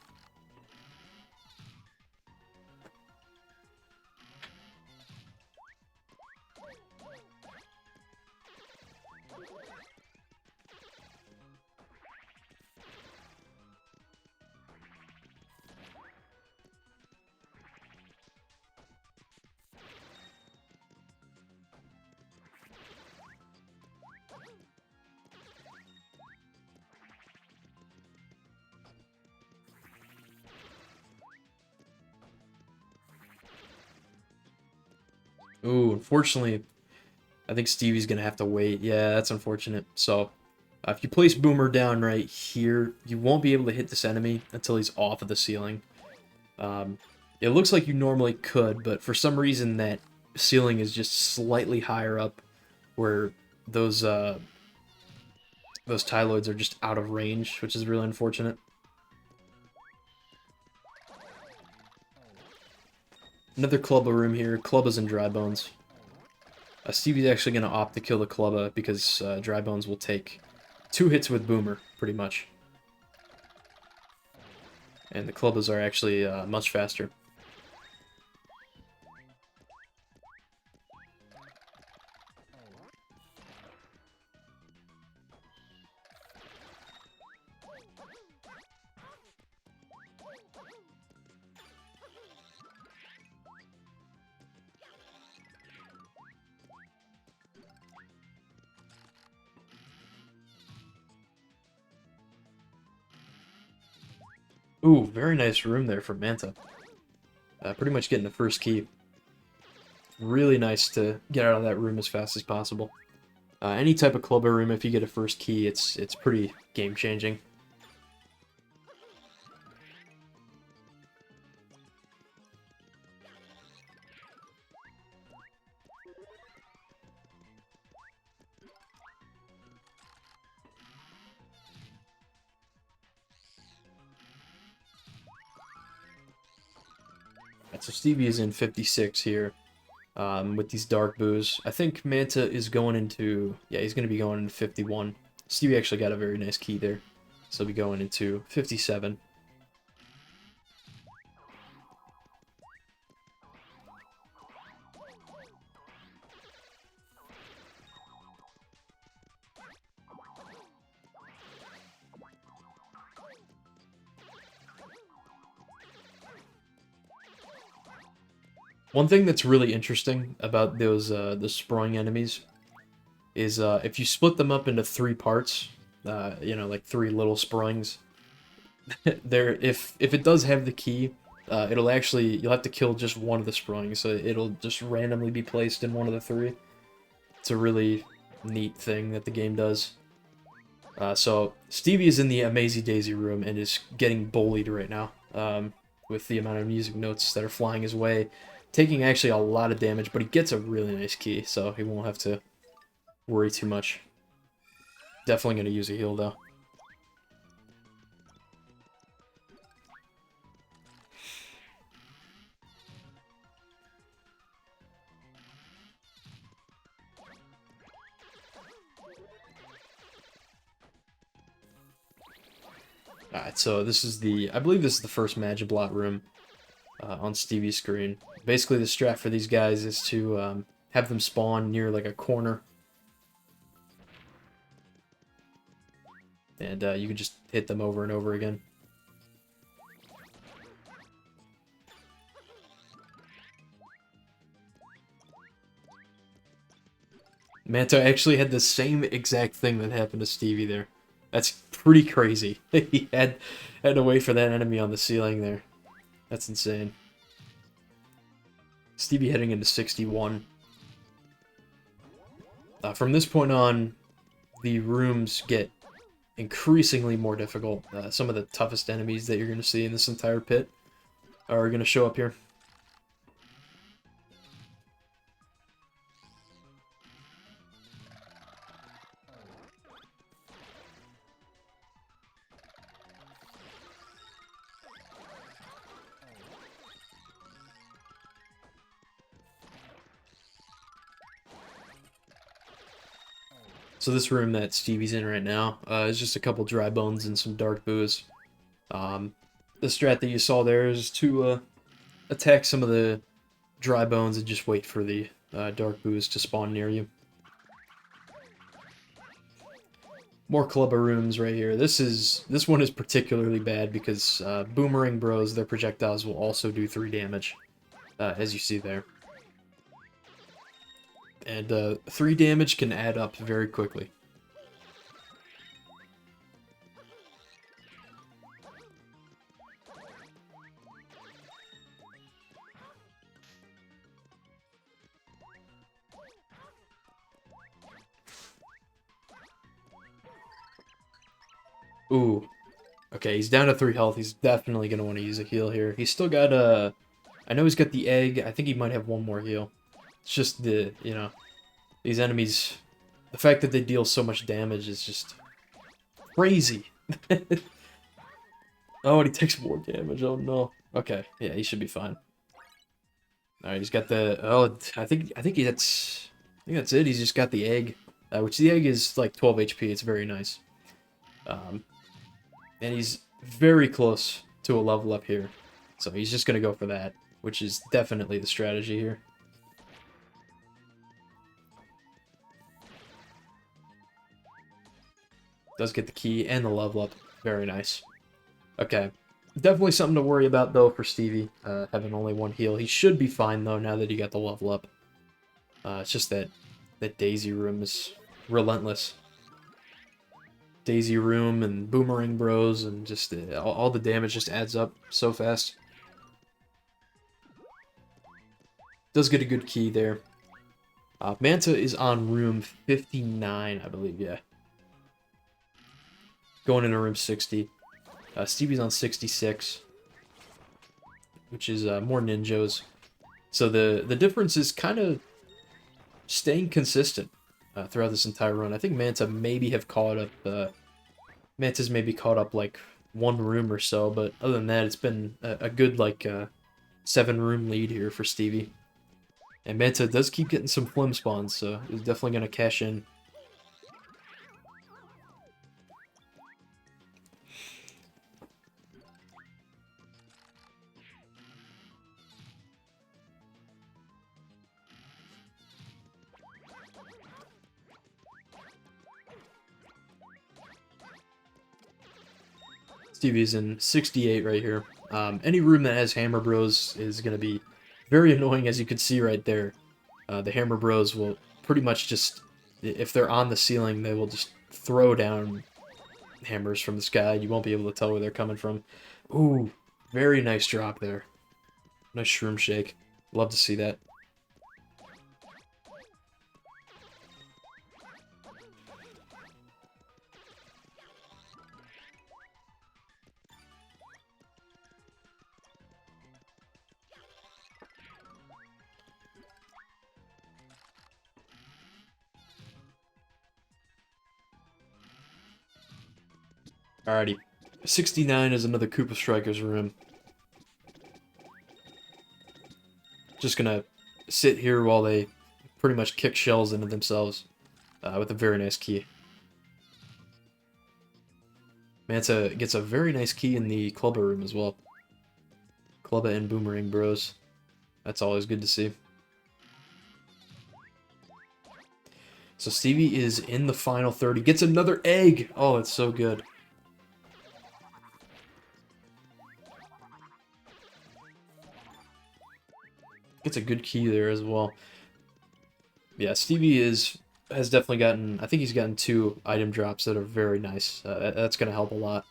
Ooh, unfortunately, I think Stevie's going to have to wait. Yeah, that's unfortunate. So, if you place Boomer down right here, you won't be able to hit this enemy until he's off of the ceiling. It looks like you normally could, but for some reason that ceiling is just slightly higher up where those Tyloids are just out of range, which is really unfortunate. Another Clubba room here. Clubba's and Dry Bones. Stevie's actually going to opt to kill the Clubba because Dry Bones will take 2 hits with Boomer, pretty much. And the Clubbas are actually much faster. Ooh, very nice room there for Manta. Pretty much getting the first key. Really nice to get out of that room as fast as possible. Any type of clubber room, if you get a first key, it's pretty game-changing. So Stevie is in 56 here with these dark boos. I think Manta is going into, yeah, he's going to be going into 51. Stevie actually got a very nice key there. So he'll be going into 57. One thing that's really interesting about those the sprawling enemies is if you split them up into 3 parts, you know, like 3 little sprawlings, there if it does have the key, it'll actually, you'll have to kill just one of the sprawlings, so it'll just randomly be placed in one of the 3. It's a really neat thing that the game does. So Stevie is in the Amazy Daisy room and is getting bullied right now with the amount of music notes that are flying his way. Taking actually a lot of damage, but he gets a really nice key, so he won't have to worry too much. Definitely going to use a heal, though. Alright, so this is the, I believe this is the first Magiblot room on Stevie's screen. Basically, the strat for these guys is to have them spawn near like a corner. And you can just hit them over and over again. Manta actually had the same exact thing that happened to Stevie there. That's pretty crazy. He had to wait for that enemy on the ceiling there. That's insane. Stevie heading into 61. From this point on, the rooms get increasingly more difficult. Some of the toughest enemies that you're going to see in this entire pit are going to show up here. So this room that Stevie's in right now is just a couple dry bones and some dark boos. The strat that you saw there is to attack some of the dry bones and just wait for the dark boos to spawn near you. More clubber rooms right here. This one is particularly bad because boomerang bros, their projectiles will also do 3 damage, as you see there. And 3 damage can add up very quickly. Ooh. Okay, he's down to 3 health. He's definitely going to want to use a heal here. He's still got a... I know he's got the egg. I think he might have one more heal. It's just the, you know, these enemies, the fact that they deal so much damage is just crazy. Oh, and he takes more damage. Oh no. Okay, yeah, he should be fine. All right, he's got the. Oh, I think that's it. He's just got the egg, which the egg is like 12 HP. It's very nice. And he's very close to a level up here, so he's just gonna go for that, which is definitely the strategy here. Does get the key and the level up. Very nice. Okay. Definitely something to worry about, though, for Stevie. Having only 1 heal. He should be fine, though, now that he got the level up. It's just that Daisy room is relentless. Daisy Room and Boomerang Bros, and just all the damage just adds up so fast. Does get a good key there. Manta is on room 59, I believe, yeah. Going into room 60. Stevie's on 66, which is more ninjas. So the difference is kind of staying consistent throughout this entire run. I think Manta maybe have caught up. Manta's maybe caught up like one room or so, but other than that, it's been a good like 7-room lead here for Stevie. And Manta does keep getting some flim spawns, so he's definitely going to cash in. Stevie's in 68 right here. Any room that has Hammer Bros is going to be very annoying, as you can see right there. The Hammer Bros will pretty much just, if they're on the ceiling, they will just throw down hammers from the sky. You won't be able to tell where they're coming from. Ooh, very nice drop there. Nice shroom shake. Love to see that. Alrighty. 69 is another Koopa Strikers room. Just gonna sit here while they pretty much kick shells into themselves with a very nice key. Manta gets a very nice key in the Clubba room as well. Clubba and Boomerang Bros. That's always good to see. So Stevie is in the final 30. Gets another egg! Oh, it's so good. Gets a good key there as well. Yeah, Stevie has definitely gotten, I think he's gotten 2 item drops that are very nice. That's going to help a lot.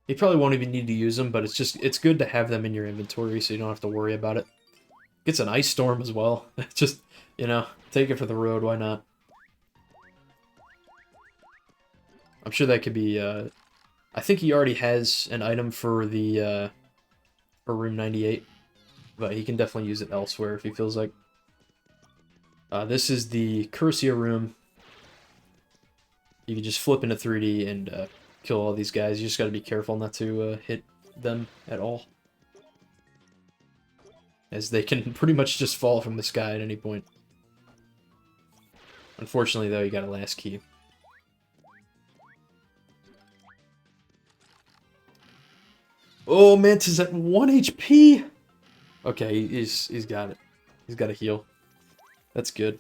You probably won't even need to use them, but it's good to have them in your inventory so you don't have to worry about it. Gets an Ice Storm as well. Just, you know, take it for the road, why not? I'm sure that could be, I think he already has an item for the, for room 98. But he can definitely use it elsewhere if he feels like. This is the Cursia room. You can just flip into 3D and kill all these guys. You just got to be careful not to hit them at all, as they can pretty much just fall from the sky at any point. Unfortunately, though, you got a last key. Oh, Manta's at 1 HP! Okay, he's got it. He's got a heal. That's good.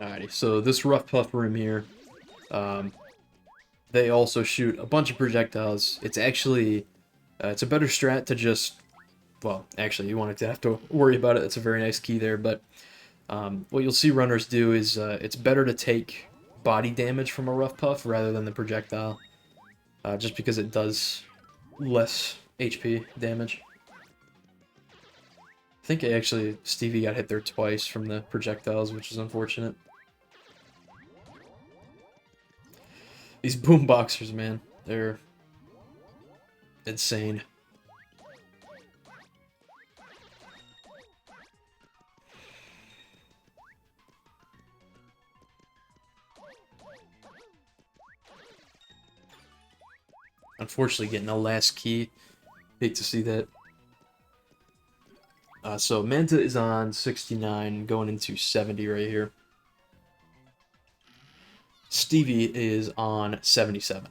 Alrighty, so this Rough Puff room here, they also shoot a bunch of projectiles. It's actually, it's a better strat to just, well, actually, you want it to have to worry about it. It's a very nice key there, but what you'll see runners do is it's better to take body damage from a Rough Puff rather than the projectile, just because it does less HP damage. I think actually Stevie got hit there twice from the projectiles, which is unfortunate. These boomboxers, man, they're insane. Unfortunately, getting a last key. Hate to see that. So Manta is on 69, going into 70 right here. Stevie is on 77.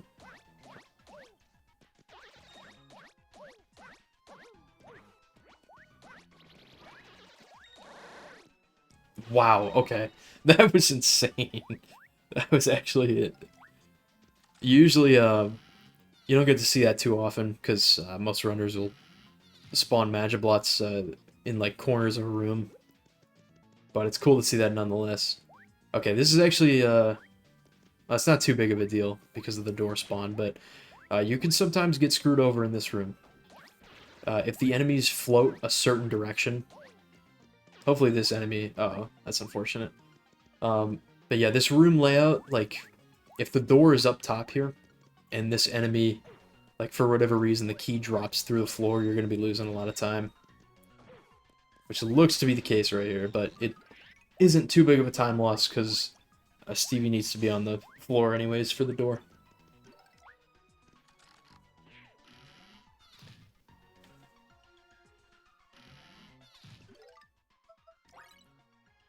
Wow, okay. That was insane. That was actually it. Usually, you don't get to see that too often, because most runners will spawn Magiblots in, like, corners of a room. But it's cool to see that nonetheless. Okay, this is actually, it's not too big of a deal because of the door spawn, but you can sometimes get screwed over in this room. If the enemies float a certain direction, hopefully this enemy... Uh-oh, that's unfortunate. But yeah, this room layout, like, if the door is up top here, and this enemy, like, for whatever reason, the key drops through the floor, you're going to be losing a lot of time. Which looks to be the case right here, but it isn't too big of a time loss, because Stevie needs to be on the floor anyways for the door.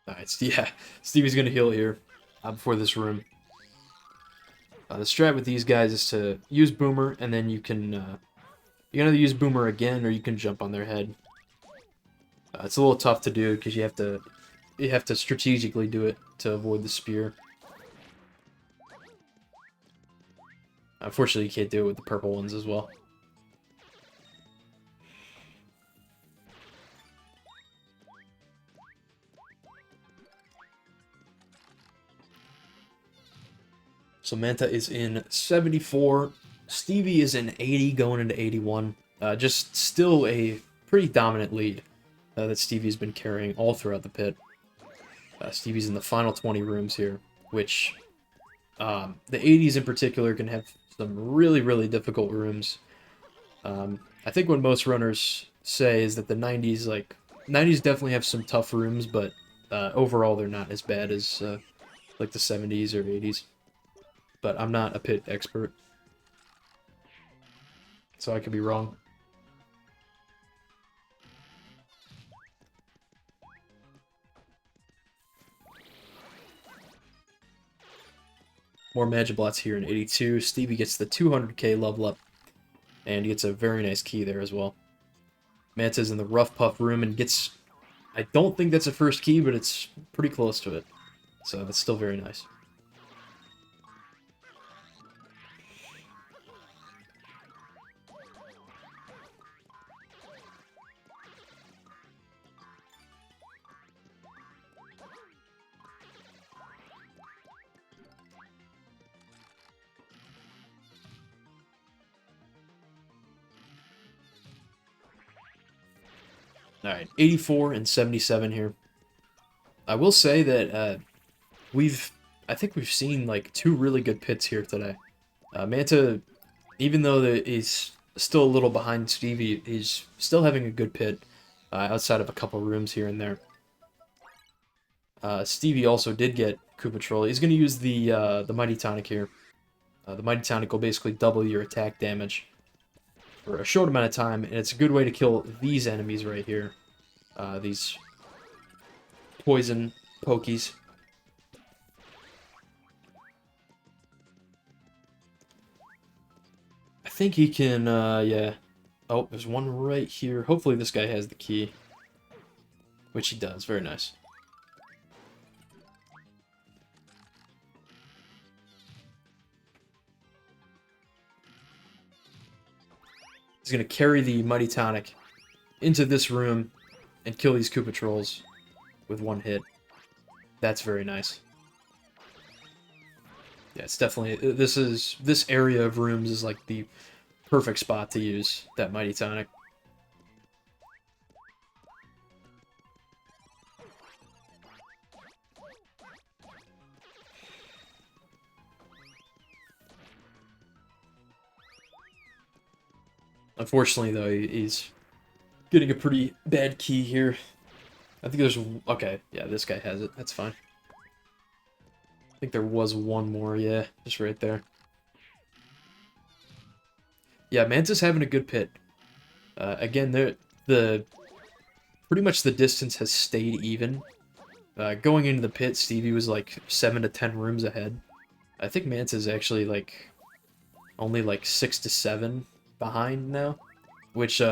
Alright, yeah, Stevie's going to heal here before this room. The strat with these guys is to use Boomer, and then you can either use Boomer again, or you can jump on their head. It's a little tough to do because you have to strategically do it to avoid the spear. Unfortunately, you can't do it with the purple ones as well. So Manta is in 74. Stevie is in 80, going into 81. Just still a pretty dominant lead that Stevie's been carrying all throughout the pit. Stevie's in the final 20 rooms here, which the 80s in particular can have some really, really difficult rooms. I think what most runners say is that the 90s, like, 90s definitely have some tough rooms, but overall they're not as bad as like the 70s or 80s. But I'm not a pit expert, so I could be wrong. More Magiblots here in 82. Stevie gets the 200k level up, and he gets a very nice key there as well. Manta's in the Rough Puff room and gets... I don't think that's a first key, but it's pretty close to it. So that's still very nice. Alright, 84 and 77 here. I will say that I think we've seen like two really good pits here today. Manta, even though he's still a little behind Stevie, he's still having a good pit outside of a couple rooms here and there. Stevie also did get Koopa Troll. He's going to use the Mighty Tonic here. The Mighty Tonic will basically double your attack damage for a short amount of time, and it's a good way to kill these enemies right here. These poison pokies. I think he can, yeah. Oh, there's one right here. Hopefully this guy has the key. Which he does. Very nice. He's going to carry the Mighty Tonic into this room and kill these Koopa Trolls with one hit. That's very nice. Yeah, it's definitely... This area of rooms is like the perfect spot to use that Mighty Tonic. Unfortunately, though, he's getting a pretty bad key here. I think there's... Okay, yeah, this guy has it. That's fine. I think there was one more, yeah, just right there. Yeah, Manta's having a good pit. Again, the pretty much the distance has stayed even. Going into the pit, Stevie was like 7 to 10 rooms ahead. I think Manta's actually like only like 6 to 7 behind now, which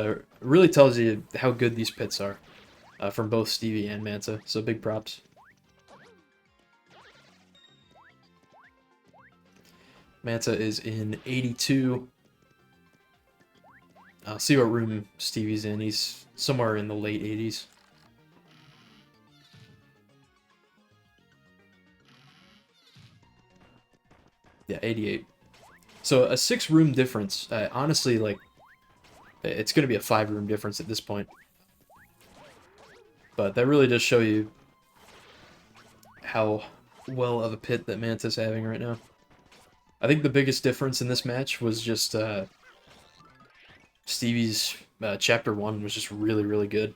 really tells you how good these pits are from both Stevie and Manta. So big props. Manta is in 82. I'll see what room Stevie's in. He's somewhere in the late 80s. Yeah, 88. So a 6-room difference. Honestly, like, it's going to be a 5-room difference at this point. But that really does show you how well of a pit that Manta's having right now. I think the biggest difference in this match was just Stevie's Chapter 1 was just really, really good.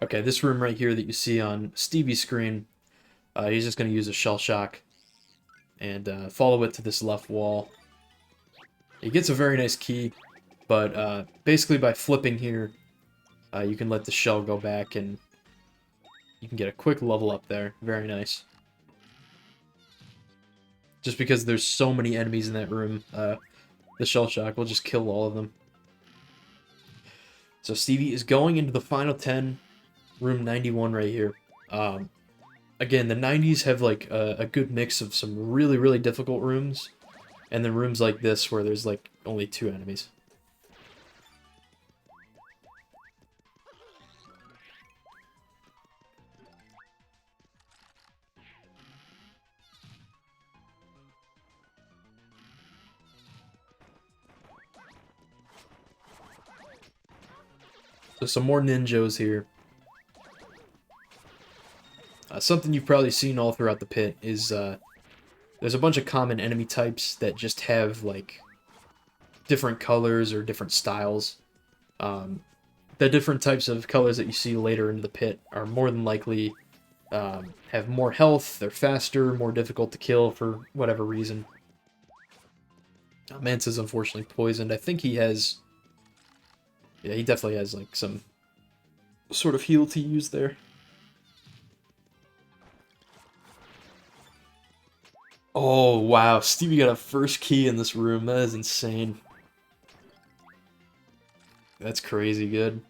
Okay, this room right here that you see on Stevie's screen, he's just going to use a Shell Shock and follow it to this left wall. He gets a very nice key, but basically by flipping here, you can let the shell go back and you can get a quick level up there. Very nice. Just because there's so many enemies in that room, the Shell Shock will just kill all of them. So Stevie is going into the final 10, room 91 right here. Again, the 90s have like a good mix of some really, really difficult rooms, and then rooms like this where there's like only 2 enemies. So some more ninjas here. Something you've probably seen all throughout the pit is there's a bunch of common enemy types that just have like different colors or different styles. The different types of colors that you see later in the pit are more than likely have more health, they're faster, more difficult to kill for whatever reason. Manta's unfortunately poisoned. I think he has... Yeah, he definitely has like some sort of heal to use there. Oh, wow. Stevie got a first key in this room. That is insane. That's crazy good.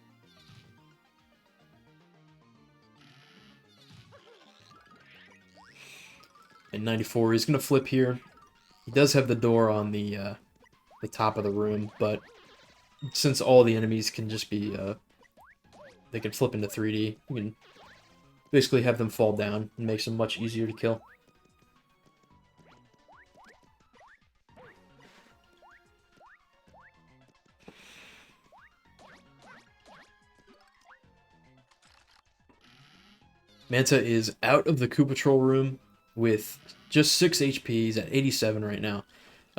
In 94, he's going to flip here. He does have the door on the top of the room, but since all the enemies can just be, they can flip into 3D, you can basically have them fall down and makes them much easier to kill. Manta is out of the Coup Patrol room with just 6 HP. He's at 87 right now.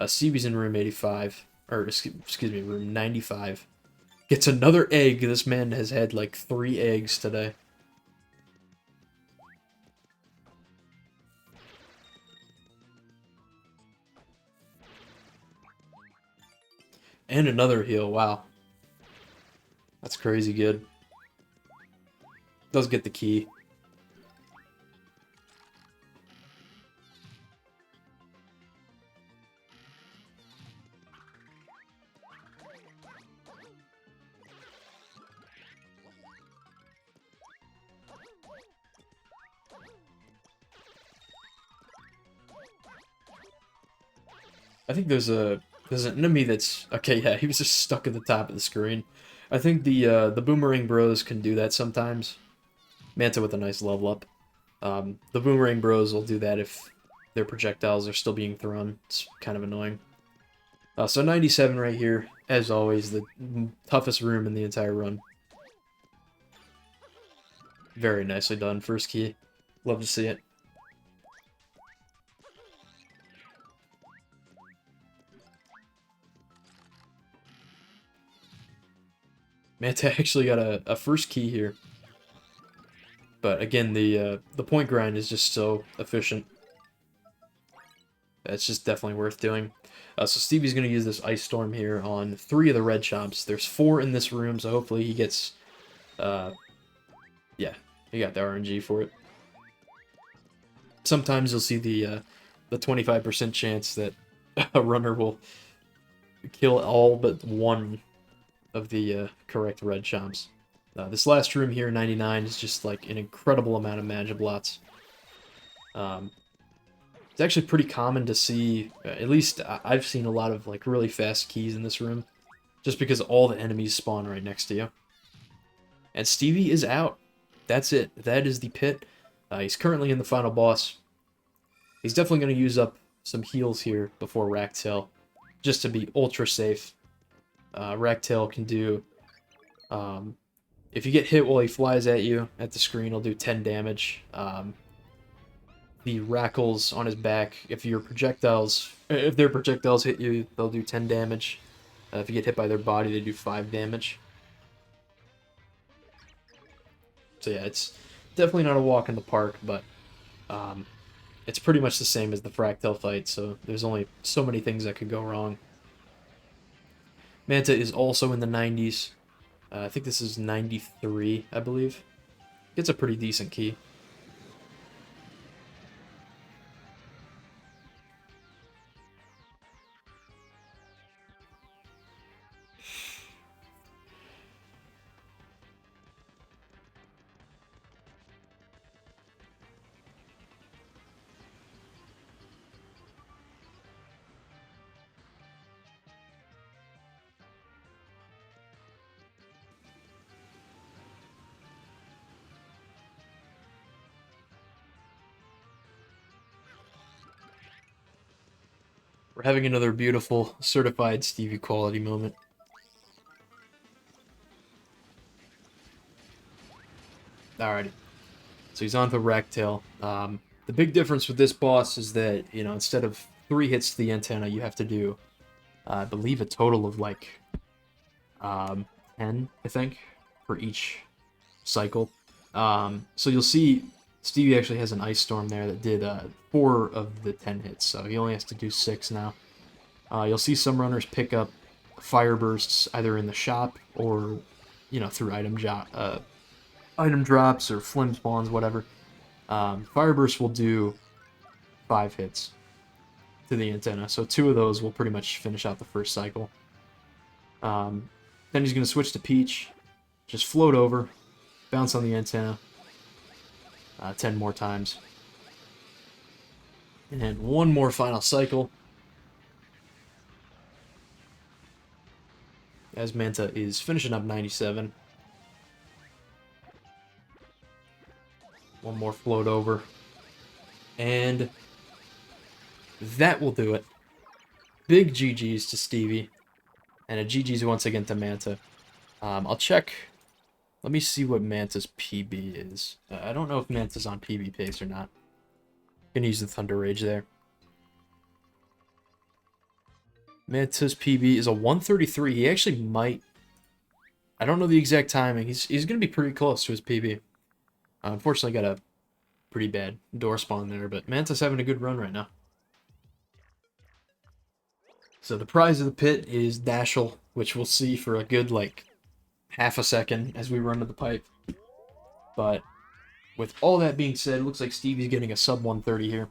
Stevie's in room 85, or excuse me, room 95. Gets another egg. This man has had like 3 eggs today. And another heal. Wow. That's crazy good. Does get the key. I think there's an enemy that's... Okay, yeah, he was just stuck at the top of the screen. I think the Boomerang Bros can do that sometimes. Manta with a nice level up. The Boomerang Bros will do that if their projectiles are still being thrown. It's kind of annoying. So 97 right here. As always, the toughest room in the entire run. Very nicely done. First key. Love to see it. Manta actually got a first key here. But again, the point grind is just so efficient. That's just definitely worth doing. So Stevie's going to use this Ice Storm here on 3 of the red chomps. There's 4 in this room, so hopefully he gets... yeah, he got the RNG for it. Sometimes you'll see the 25% chance that a runner will kill all but one of the correct red chomps. This last room here, 99, is just like an incredible amount of Magiblots. It's actually pretty common to see, at least I've seen a lot of like really fast keys in this room, just because all the enemies spawn right next to you. And Stevie is out. That's it. That is the pit. He's currently in the final boss. He's definitely going to use up some heals here before Ragtail, just to be ultra safe. Ragtail can do... if you get hit while he flies at you at the screen, he'll do 10 damage. The Rackles on his back, if their projectiles hit you, they'll do 10 damage. If you get hit by their body, they do 5 damage. So yeah, it's definitely not a walk in the park, but it's pretty much the same as the Fractal fight, so there's only so many things that could go wrong. Manta is also in the 90s. I think this is 93, I believe. It's a pretty decent key. We're having another beautiful certified Stevie quality moment. Alrighty. So he's on to Ragtail. The big difference with this boss is that, you know, instead of 3 hits to the antenna, you have to do, I believe, a total of like 10, I think, for each cycle. So you'll see Stevie actually has an Ice Storm there that did 4 of the 10 hits, so he only has to do 6 now. You'll see some runners pick up Fire Bursts either in the shop or, you know, through item drops or Flim Spawns, whatever. Fire Burst will do 5 hits to the antenna, so 2 of those will pretty much finish out the first cycle. Then he's going to switch to Peach, just float over, bounce on the antenna 10 more times. And one more final cycle. As Manta is finishing up 97. One more float over. And that will do it. Big GG's to Stevie. And a GG's once again to Manta. I'll check. Let me see what Manta's PB is. I don't know if Manta's on PB pace or not. Gonna use the Thunder Rage there. Manta's PB is a 133. He actually might... I don't know the exact timing. He's gonna be pretty close to his PB. Unfortunately got a pretty bad door spawn there, but Manta's having a good run right now. So the prize of the pit is Dashel, which we'll see for a good, like, half a second as we run to the pipe. But with all that being said, it looks like Stevie's getting a sub 130 here.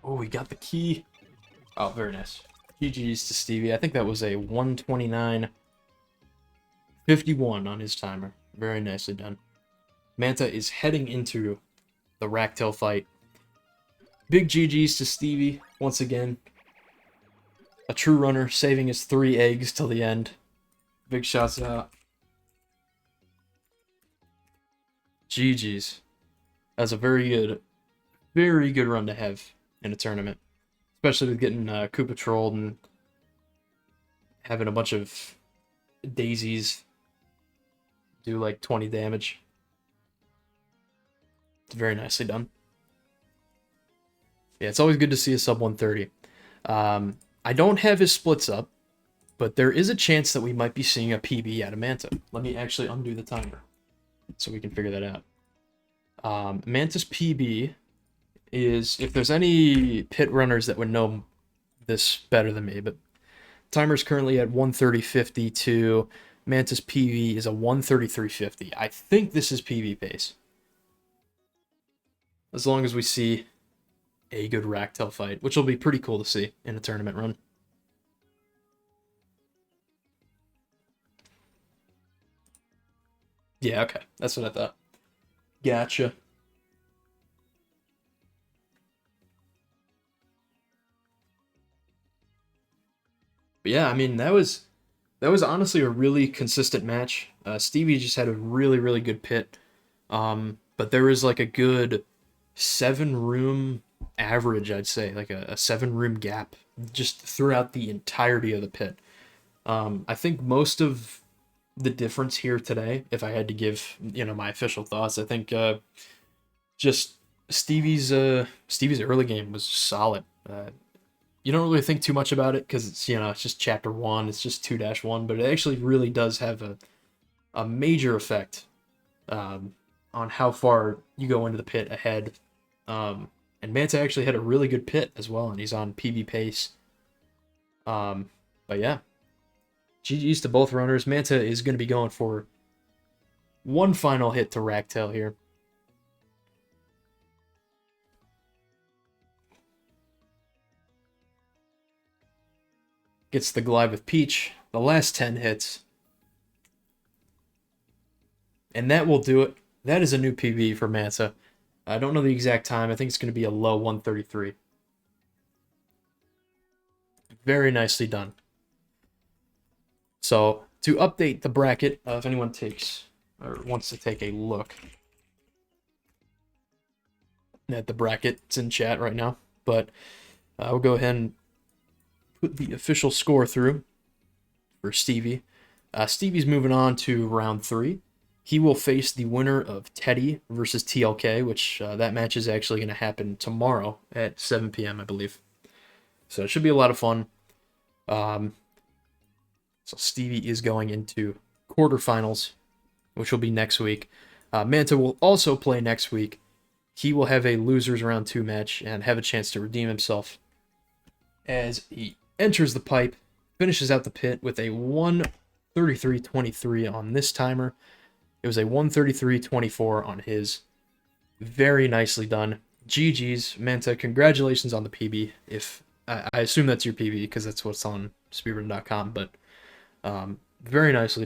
Oh, we got the key. Oh, very nice. GG's to Stevie. I think that was a 129.51 on his timer. Very nicely done. Manta is heading into the Ragtail fight. Big GG's to Stevie, once again. A true runner, saving his 3 eggs till the end. Big shots out. GG's. That's a very good run to have in a tournament. Especially with getting Koopa trolled and having a bunch of daisies do like 20 damage. It's very nicely done. Yeah, it's always good to see a sub 130. I don't have his splits up, but there is a chance that we might be seeing a PB out of Manta. Let me actually undo the timer so we can figure that out. Manta's PB is, if there's any pit runners that would know this better than me, but timer's currently at 130.52. Manta's PB is a 133.50. I think this is PB pace. As long as we see a good Ractel fight, which will be pretty cool to see in a tournament run. Yeah, okay. That's what I thought. Gotcha. But yeah, I mean, that was honestly a really consistent match. Stevie just had a really, really good pit. But there was like a good 7-room average, I'd say, like a 7-room gap just throughout the entirety of the pit. I think most of the difference here today, if I had to give, my official thoughts, I think just Stevie's early game was solid. You don't really think too much about it because it's just chapter 1, it's just 2-1, but it actually really does have a major effect on how far you go into the pit ahead. And Manta actually had a really good pit as well, and he's on PB pace. But yeah, GG's to both runners. Manta is going to be going for one final hit to Ractel here. Gets the glide with Peach, the last 10 hits. And that will do it. That is a new PB for Manta. I don't know the exact time. I think it's going to be a low 133. Very nicely done. So, to update the bracket, if anyone takes or wants to take a look at the bracket, it's in chat right now. But we'll go ahead and put the official score through for Stevie. Stevie's moving on to round 3. He will face the winner of Teddy versus TLK, which that match is actually going to happen tomorrow at 7 p.m., I believe. So it should be a lot of fun. So Stevie is going into quarterfinals, which will be next week. Manta will also play next week. He will have a losers round 2 match and have a chance to redeem himself as he enters the pipe, finishes out the pit with a 133.23 on this timer. It was a 133.24 on his. Very nicely done. GG's, Manta. Congratulations on the PB. If I assume that's your PB because that's what's on speedrun.com, but very nicely